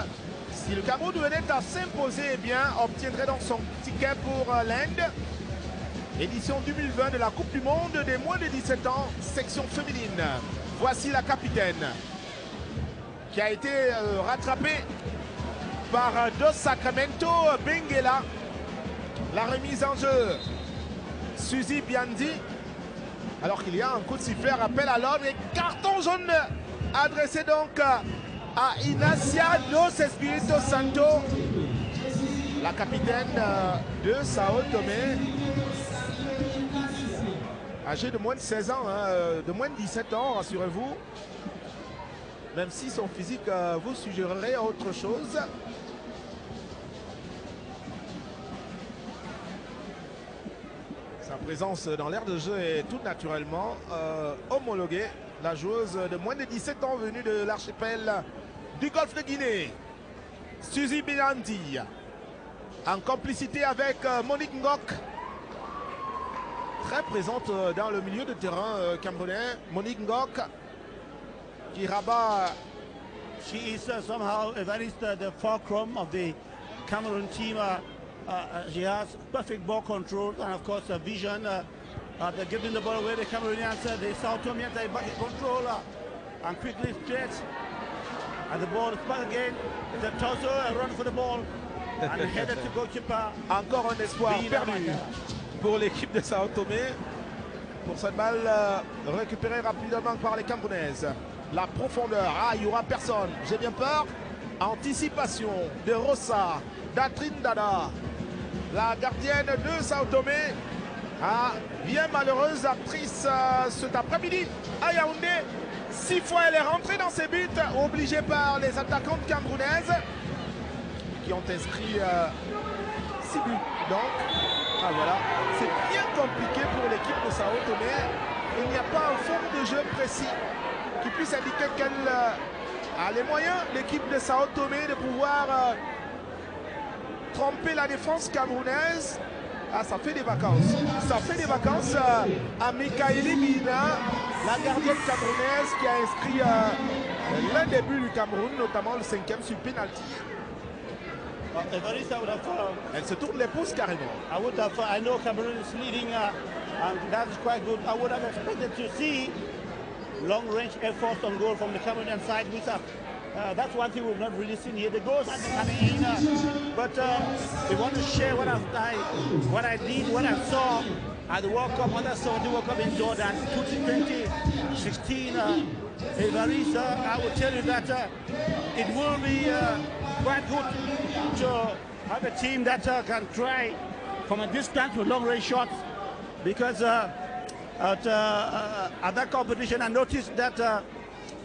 si le Cameroun venait à s'imposer, eh bien, obtiendrait donc son ticket pour l'Inde. Édition 2020 de la Coupe du Monde des moins de 17 ans, section féminine. Voici la capitaine qui a été rattrapée par Dos Sacramento Benguela. La remise en jeu, Suzy Biandi, alors qu'il y a un coup de sifflet, rappel à l'ordre et carton jaune adressé donc à Inacia Dos Espirito Santo, la capitaine de Sao Tome, âgée de moins de 16 ans, de moins de 17 ans, rassurez-vous, même si son physique vous suggérerait autre chose. Sa présence dans l'aire de jeu est tout naturellement homologuée. La joueuse de moins de 17 ans venue de l'archipel du Golfe de Guinée, Suzy Biandi, en complicité avec Monique Ngok, très présente dans le milieu de terrain camerounais. Monique Ngok qui rabat. She is somehow the fulcrum of the Cameroon team. She has perfect ball control and, of course, vision. They're giving the ball away. The Cameroonians, the Sao Tomians, they back control and quickly stretch. And the ball is back again. It's a torso, a run for the ball. And headed to goalkeeper. Encore un espoir perdu pour l'équipe de Sao Tome. Pour cette balle récupérée rapidement par les Camerounaises. La profondeur, il n'y aura personne. J'ai bien peur. Anticipation de Rosa Datrindada, la gardienne de Sao Tome, bien malheureuse actrice cet après-midi à Yaoundé. 6 fois elle est rentrée dans ses buts, obligée par les attaquantes camerounaises qui ont inscrit 6 buts. Donc, voilà, c'est bien compliqué pour l'équipe de Sao Tome. Il n'y a pas un fond de jeu précis qui puisse indiquer qu'elle a les moyens, l'équipe de Sao Tome, de pouvoir tromper la défense camerounaise. Ça fait des vacances. Ça fait des vacances à Mikaeli Mina, la gardienne camerounaise qui a inscrit l'un des buts du Cameroun, notamment le 5e sur penalty. Elle se tourne les pouces carrément. I know Cameroon is leading and that's quite good. I would have expected to see long-range efforts on goal from the Cameroonian side. That's one thing we've not really seen here. The goals have been coming in, but we want to share what I did, what I saw at the World Cup, what I saw at the World Cup in Jordan 2016. Evariste, I will tell you that it will be quite good to have a team that can try from a distance with long-range shots, because at that competition I noticed that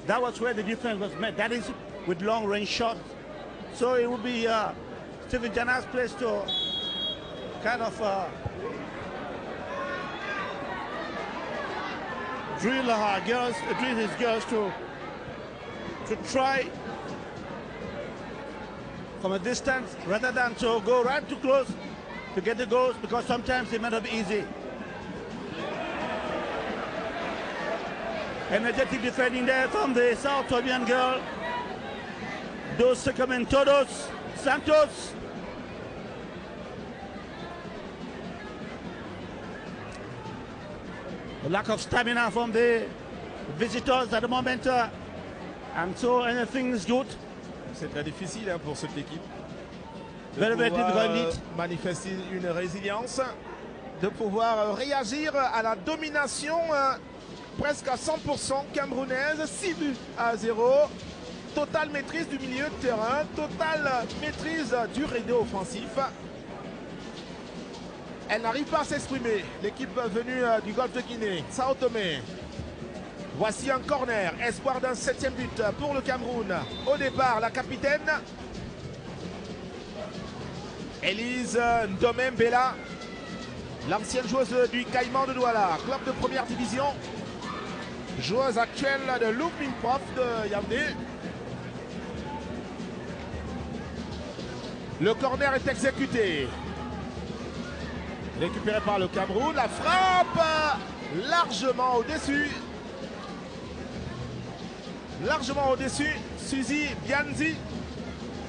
that was where the difference was made. That is with long-range shots. So it will be Stephen Jana's place to kind of drill his girls to try from a distance rather than to go right too close to get the goals, because sometimes it may not be easy. Energetic defending there from the South Tomian girl. Dos Comentados Santos. A lack of stamina from the visitors at the moment, and so anything is good. C'est très difficile hein, pour cette équipe de Very pouvoir difficult. manifester une résilience, de pouvoir réagir à la domination presque à 100% camerounaise, 6-0. Totale maîtrise du milieu de terrain, totale maîtrise du rideau offensif. Elle n'arrive pas à s'exprimer. L'équipe venue du Golfe de Guinée, Sao Tomé. Voici un corner, espoir d'un 7e but pour le Cameroun. Au départ, la capitaine Elise Ndomembela, l'ancienne joueuse du Caïman de Douala, club de première division, joueuse actuelle de Looping Prof de Yaoundé. Le corner est exécuté. Récupéré par le Cameroun. La frappe largement au-dessus. Largement au-dessus. Suzy Bianzi,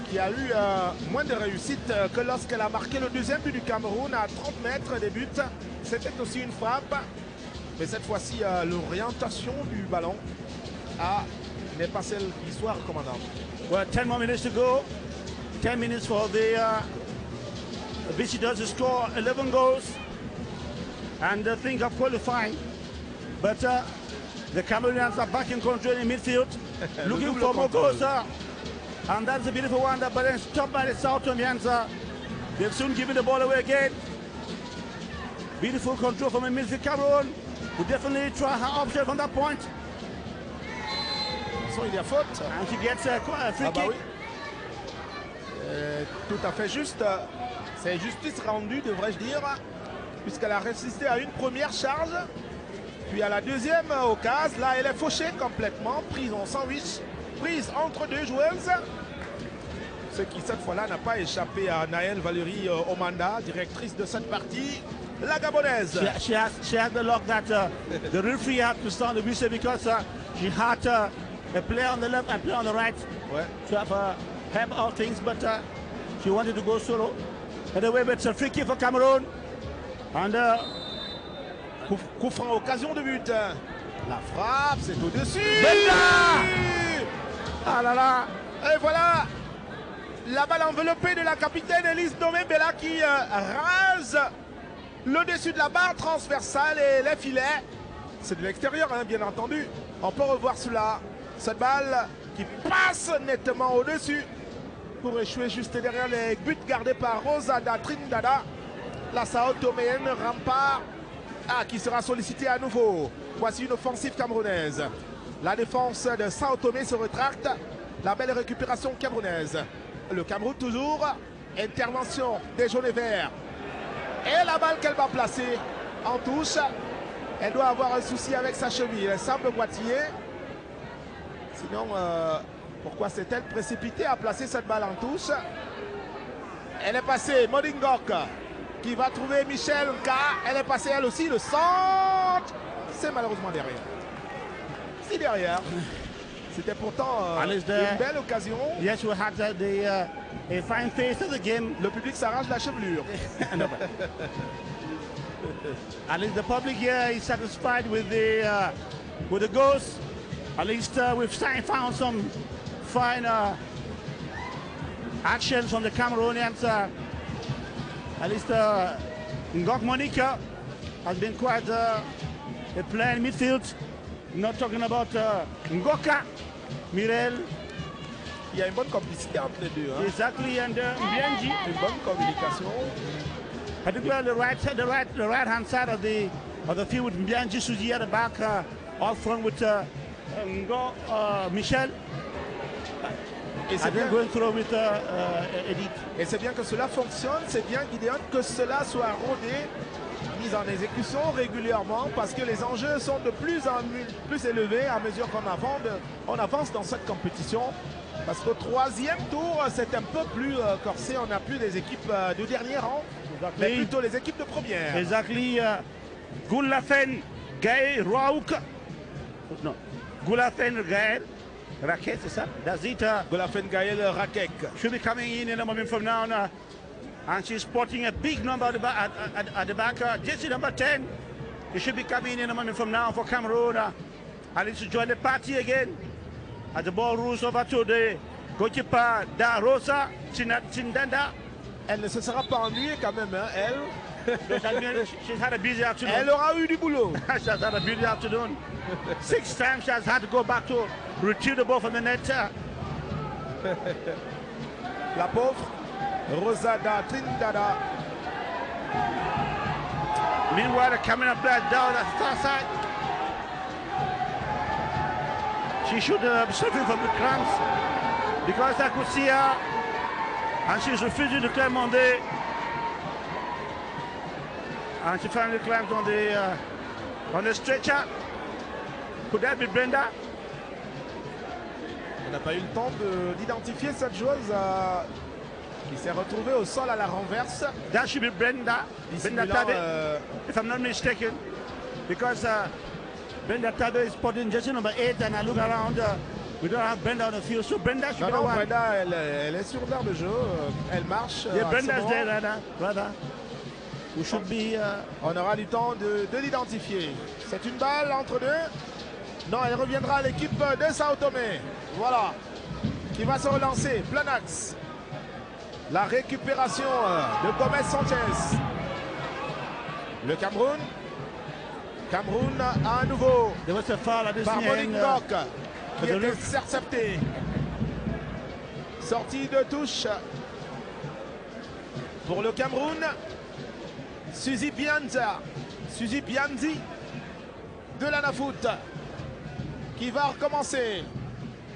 qui a eu moins de réussite que lorsqu'elle a marqué le deuxième but du Cameroun à 30 mètres des buts. C'était aussi une frappe. Mais cette fois-ci, l'orientation du ballon n'est pas celle qui soit recommandable. Well, 10 more minutes to go. 10 minutes for the visitors to score 11 goals and think of qualifying. But the Cameroonians are back in control in midfield, looking for more goals. And that's a beautiful one, but then stopped by the South Tomians. They've soon given the ball away again. Beautiful control from the midfield. Cameroon will definitely try her option from that point. So, il y a faute. And she gets a free kick. Oui. Tout à fait juste. C'est justice rendue, devrais-je dire, puisqu'elle a résisté à une première charge, puis à la deuxième occasion. Là, elle est fauchée complètement, prise en sandwich, prise entre deux joueuses. Ce qui, cette fois-là, n'a pas échappé à Naël Valérie Omanda, directrice de cette partie, la Gabonaise. She has the luck that the referee had to start the whistle because she had a player on the left and a player on the right to have help all things, but she wanted to go solo. Anyway, but it's a free kick for Cameroon. And coup franc, occasion de but. La frappe, c'est au-dessus. Ah là là. Et voilà la balle enveloppée de la capitaine Elise Ndomembela qui rase le dessus de la barre transversale et les filets. C'est de l'extérieur, hein, bien entendu. On peut revoir cela. Cette balle qui passe nettement au-dessus pour échouer juste derrière les buts gardés par Rosada Trindada. La Sao Toméenne rempart qui sera sollicitée à nouveau. Voici une offensive camerounaise. La défense de Sao Tomé se rétracte. La belle récupération camerounaise. Le Cameroun toujours. Intervention des jaunes et verts. Et la balle qu'elle va placer en touche. Elle doit avoir un souci avec sa cheville. Elle semble boitiller. Sinon, pourquoi s'est-elle précipitée à placer cette balle en touche? Elle est passée, Modingok, qui va trouver Michel Nka. Elle est passée elle aussi, le centre. C'est malheureusement derrière. C'est derrière. C'était pourtant une belle occasion. Yes, we had a fine face of the game. Le public s'arrache la chevelure. At least the public here is satisfied with the goals. At least we've found some fine actions from the Cameroonians. At least Ngok Monica has been quite a player in midfield. Not talking about Ngoka, Mirel. Il y a une bonne complicité entre les deux. Hein. Exactly, and Mbianji. Une bonne communication. Particularly the right hand side of the field with Mbianji Suji at the back, all front with Michel. Et c'est bien going through with Edith. Et c'est bien que cela fonctionne, c'est bien Gideon que cela soit rodé, mis mise en exécution régulièrement parce que les enjeux sont de plus en plus élevés à mesure qu'on avance dans cette compétition. Parce qu'au troisième tour, c'est un peu plus corsé. On n'a plus des équipes de dernier rang, mais plutôt les équipes de première. Exactly. Gulafen, Gaël, Raouk. No. Gulafen, Gaël, Raket, c'est ça? That's it. Gulafen, Gaël, Rakek. Should be coming in a moment from now. And she's sporting a big number at the back. Jersey number 10. He should be coming in a moment from now for Cameroon. And it's to join the party again. As the ball rolls over to the goalkeeper, Da Rosa Chindanda. Elle ne se sera pas ennuyée quand même, hein, elle. She's had a busy afternoon. Elle aura eu du boulot. She's had a busy afternoon. 6 times she has had to go back to retrieve the ball from the net. La pauvre Rosada Trindada. Meanwhile, the Cameroon player down at the far side. She should be suffering from the cramps because I could see her and she's refusing to climb on the and she finally climbs on the stretcher. Could that be Brenda? On n'a pas eu le temps d'identifier cette joueuse qui s'est retrouvée au sol à la renverse. That should be Brenda. Brenda Tabe, if I'm not mistaken, because Brenda Tabe is sporting jersey number 8, and I look around, we don't have Brenda on the field, so Brenda should be the one. Brenda, elle est sur l'air de jeu, elle marche. Yeah, Brenda's there, rather. We should be. On aura du temps de l'identifier. C'est une balle entre deux. Non, elle reviendra à l'équipe de Sao Tomé. Voilà, qui va se relancer, plein axe. La récupération de Gomez Sanchez. Le Cameroun à nouveau par Monique Doc qui est intercepté. Sortie de touche pour le Cameroun. Suzy Bianzi de l'Anafoot qui va recommencer.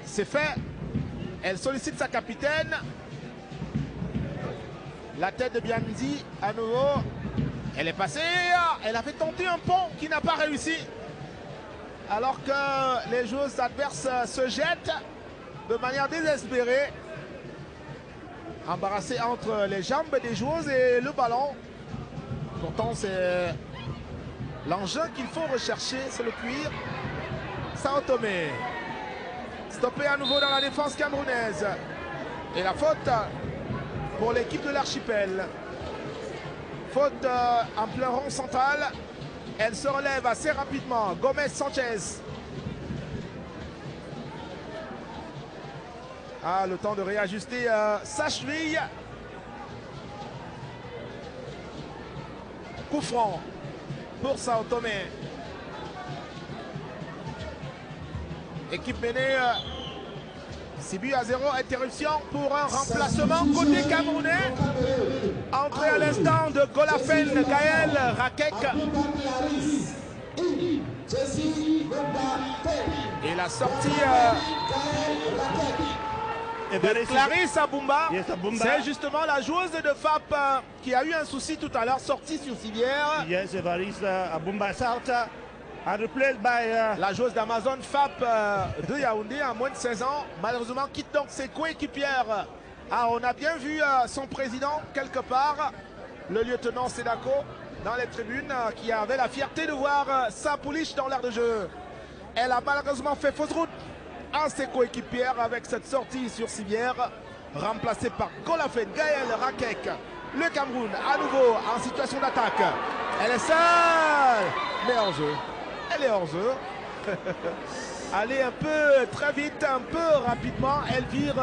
C'est fait. Elle sollicite sa capitaine. La tête de Bianzi à nouveau. Elle est passée, elle avait tenté un pont qui n'a pas réussi. Alors que les joueuses adverses se jettent de manière désespérée. Embarrassée entre les jambes des joueuses et le ballon. Pourtant, c'est l'engin qu'il faut rechercher, c'est le cuir. Sao Tomé. Stoppé à nouveau dans la défense camerounaise. Et la faute pour l'équipe de l'archipel. Faute en plein rond central. Elle se relève assez rapidement. Gomez Sanchez. Ah, le temps de réajuster sa cheville. Coup franc pour Sao Tomé. Équipe menée 6-0, interruption pour un remplacement côté camerounais. Entrée à l'instant de Golafen Gaël Rakek. Et la sortie de Clarisse Abumba. Yes, Abumba. C'est justement la joueuse de FAP qui a eu un souci tout à l'heure, sortie sur civière. Yes, Evariste Abumba South. Replaced by la joueuse d'Amazon FAP de Yaoundé à moins de 16 ans. Malheureusement quitte donc ses coéquipières. Ah, on a bien vu son président quelque part, le lieutenant Sedako, dans les tribunes, qui avait la fierté de voir sa pouliche dans l'air de jeu. Elle a malheureusement fait fausse route à ses coéquipières avec cette sortie sur civière, remplacée par Golafen Gaël Rakek. Le Cameroun à nouveau en situation d'attaque. Elle est seule, mais en jeu. Elle est hors jeu. Allez un peu très vite, un peu rapidement. Elle vire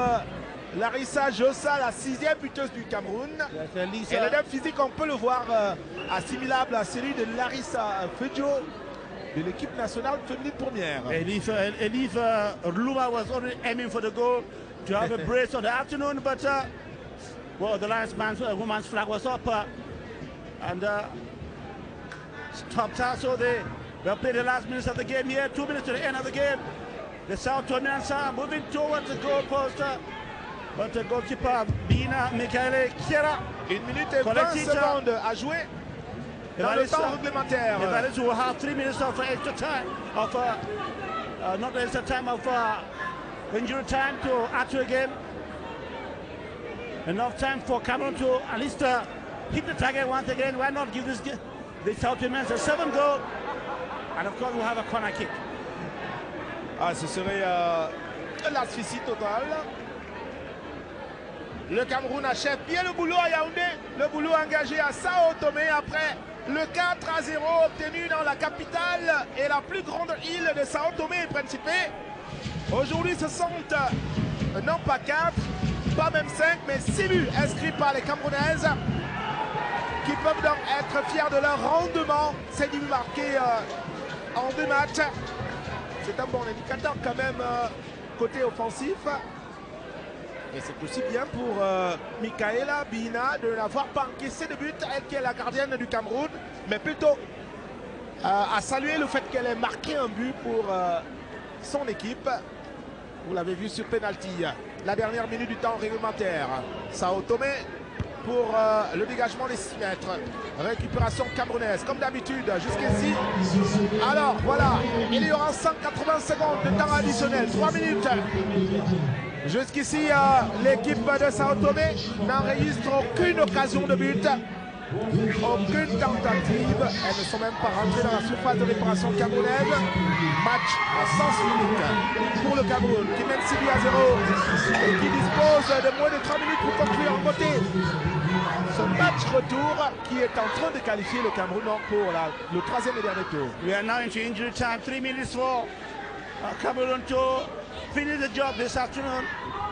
Larissa Jossa, la 6e buteuse du Cameroun. Et le depth physique, on peut le voir assimilable à celui de Larissa Fejo de l'équipe nationale féminine première. Elif Luma was already aiming for the goal to have a brace on the afternoon, but well, the woman's flag was up and stopped her, so they will play the last minutes of the game here. 2 minutes to the end of the game. The South Tomians are moving towards the goal post, but the goalkeeper Bina Michaele Kiera. 1 minute et 20 secondes à jouer. dans le temps réglementaire. Evaris will have 3 minutes of extra time, of not extra time, of injury time to add to a game. Enough time for Cameroon to at least hit the target once again. Why not give the South Indians a 7 goal? And of course, we'll have a corner kick. Ah, ce serait l'asphyxie totale. Le Cameroun achève bien le boulot à Yaoundé. Le boulot engagé à Sao Tomé après le 4-0 obtenu dans la capitale et la plus grande île de Sao Tomé et Principe. Aujourd'hui, ce sont non pas 4, pas même 5, mais 6 buts inscrits par les Camerounaises qui peuvent donc être fiers de leur rendement. C'est du marqué en 2 matchs. C'est un bon indicateur quand même côté offensif. Et c'est aussi bien pour Michaela Bina de n'avoir pas encaissé de but, elle qui est la gardienne du Cameroun, mais plutôt à saluer le fait qu'elle ait marqué un but pour son équipe. Vous l'avez vu sur penalty, la dernière minute du temps réglementaire. Sao Tomé pour le dégagement des 6 mètres. Récupération camerounaise, comme d'habitude, jusqu'ici. Alors, voilà, il y aura 180 secondes de temps additionnel, 3 minutes. Jusqu'ici, l'équipe de Sao Tomé n'enregistre aucune occasion de but. Aucune tentative. Elles ne sont même pas rentrées dans la surface de réparation camerounaise. Match à sens unique pour le Cameroun qui mène 6 buts à 0 et qui dispose de moins de 3 minutes pour conclure en côté ce match retour qui est en train de qualifier le Cameroun pour le 3e et dernier tour. We are now into injury time. 3 minutes for Cameroon to finish the job this afternoon.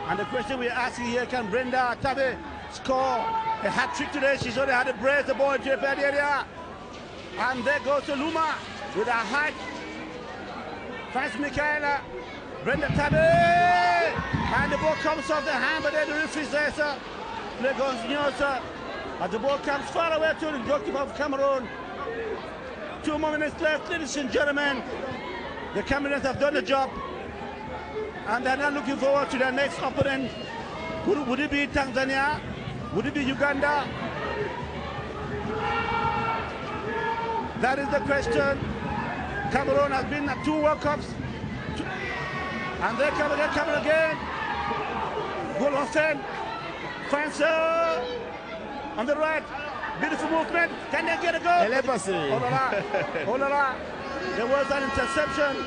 And the question we're asking here, can Brenda Tabe score a hat-trick today? She's only had to brace the ball into the bad area. And there goes to Luma with a height. Finds Michaela. Brenda Tabe. And the ball comes off the hand, but then the referee says, there goes Nyosa. As the ball comes far away to the goalkeeper of Cameroon. 2 more minutes left, ladies and gentlemen. The Cameroons have done the job. And they're now looking forward to their next opponent. Would it be Tanzania? Would it be Uganda? That is the question. Cameroon has been at 2 World Cups. And they come again. Goal on 10. France on the right. Beautiful movement. Can they get a goal? Elle est passée. Oh là là. Oh là là. There was an interception.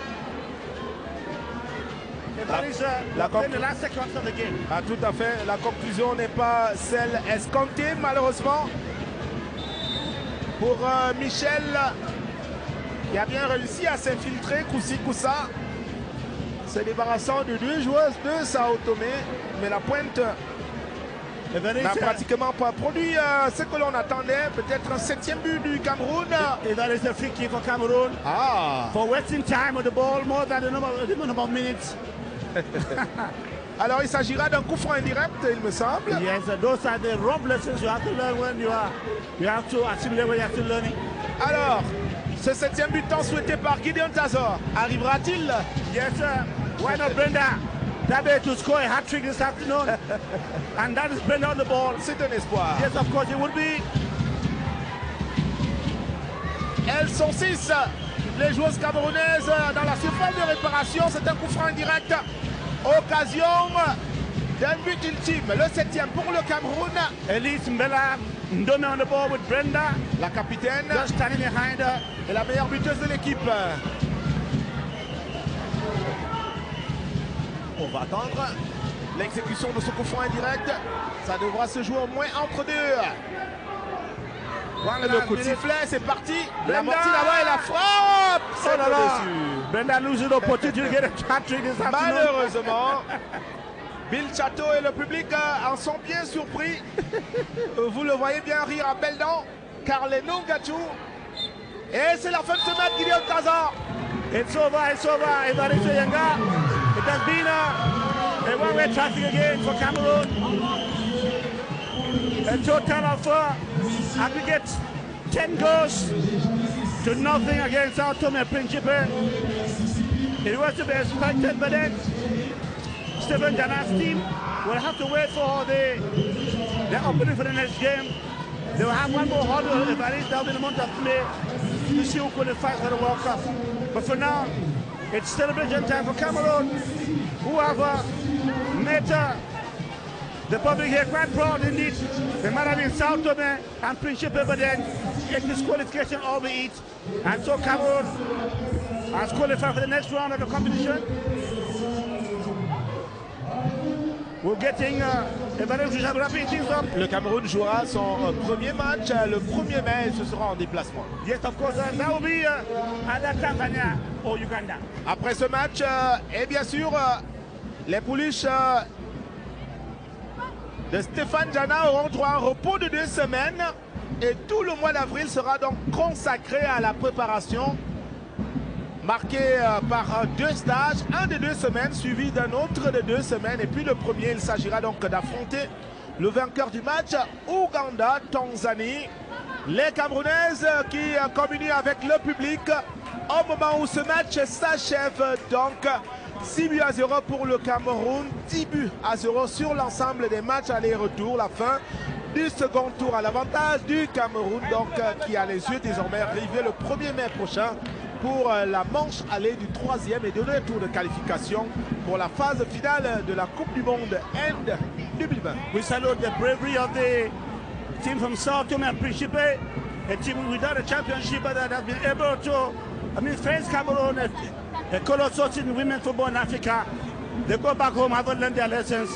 In the last seconds of the game. Ah, tout à fait. La conclusion n'est pas celle escomptée, malheureusement. Pour Michel, qui a bien réussi à s'infiltrer, coup-ci-coup-ça. Se débarrassant de 2 joueuses de Sao Tomé. Mais la pointe n'a pratiquement pas produit ce que l'on attendait. Peut-être un 7e but du Cameroun. Et that is a free kick for Cameroon. Ah. For wasting time with the ball more than the number of minutes. Alors il s'agira d'un coup franc indirect, il me semble. Yes, those are the rough lessons you have to learn when you have to assimilate when you have to learn it. Alors, ce 7e but tant souhaité par Gideon Tazor, arrivera-t-il? Yes, sir. Why not Brenda Tabe to score a hat-trick this afternoon? And that is Brenda on the ball. C'est un espoir. Yes, of course it would be. Elles sont 6, les joueuses camerounaises dans la surface de réparation. C'est un coup franc indirect. Occasion d'un but ultime, le 7e pour le Cameroun. Elise Mbella Ndome on the ball with Brenda, la capitaine, just standing behind her, et la meilleure buteuse de l'équipe. On va attendre l'exécution de ce coup franc indirect. Ça devra se jouer au moins entre 2. Le coup de sifflet, c'est parti. La mortie là-bas et la frappe. C'est dessus. Brenda loses l'opportunité de get a hat-trick this afternoon. Malheureusement, Bill Chateau et le public en sont bien surpris. Vous le voyez bien rire à belles dents, car les Nongachou. Et c'est la fin de ce match, Gideon Tazor. It's over, it's over. Evariste Yanga. It has been a one-way traffic again for Cameroon. A total of aggregate 10 goals to nothing against Sao Tome and Principe. It was to be expected, but then Stephen Jana's team will have to wait for the opening for the next game. They will have one more hurdle if at least down in the month of May to see who qualifies for the World Cup. But for now, it's celebration time for Cameroon, who have made the public here quite proud indeed. They might have been South Tome and Principe, but then in this qualification all we eat. And so Cameroon has qualified for the next round of the competition. We're getting Le Cameroun jouera son premier match le 1er mai et ce sera en déplacement. Yes, of course, that will be either Tanzania or Uganda. Après ce match, et bien sûr, les pouliches de Stéphane Diana auront droit à un repos de 2 semaines et tout le mois d'avril sera donc consacré à la préparation, marqué par 2 stages, un de 2 semaines suivi d'un autre de 2 semaines, et puis le premier, il s'agira donc d'affronter le vainqueur du match, Ouganda-Tanzanie. Les Camerounaises qui communient avec le public au moment où ce match s'achève. Donc 6-0 pour le Cameroun, 10-0 sur l'ensemble des matchs aller-retour. La fin du second tour à l'avantage du Cameroun, donc qui a les yeux désormais rivés le 1er mai prochain pour la manche aller du 3e et dernier tour de qualification pour la phase finale de la Coupe du Monde End 2020. We salute the bravery of the team from Sao Tome and Principe, a team without a championship but that has been able to, face Cameroon, a colossal in women football in Africa. They go back home, haven't learned their lessons,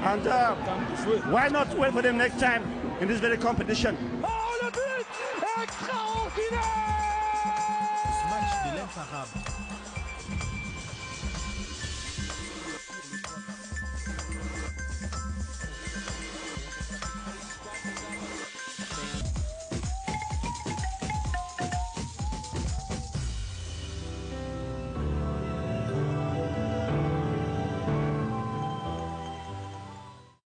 and why not wait for them next time in this very competition? Oh, le but extraordinaire! Match de l'Infarab.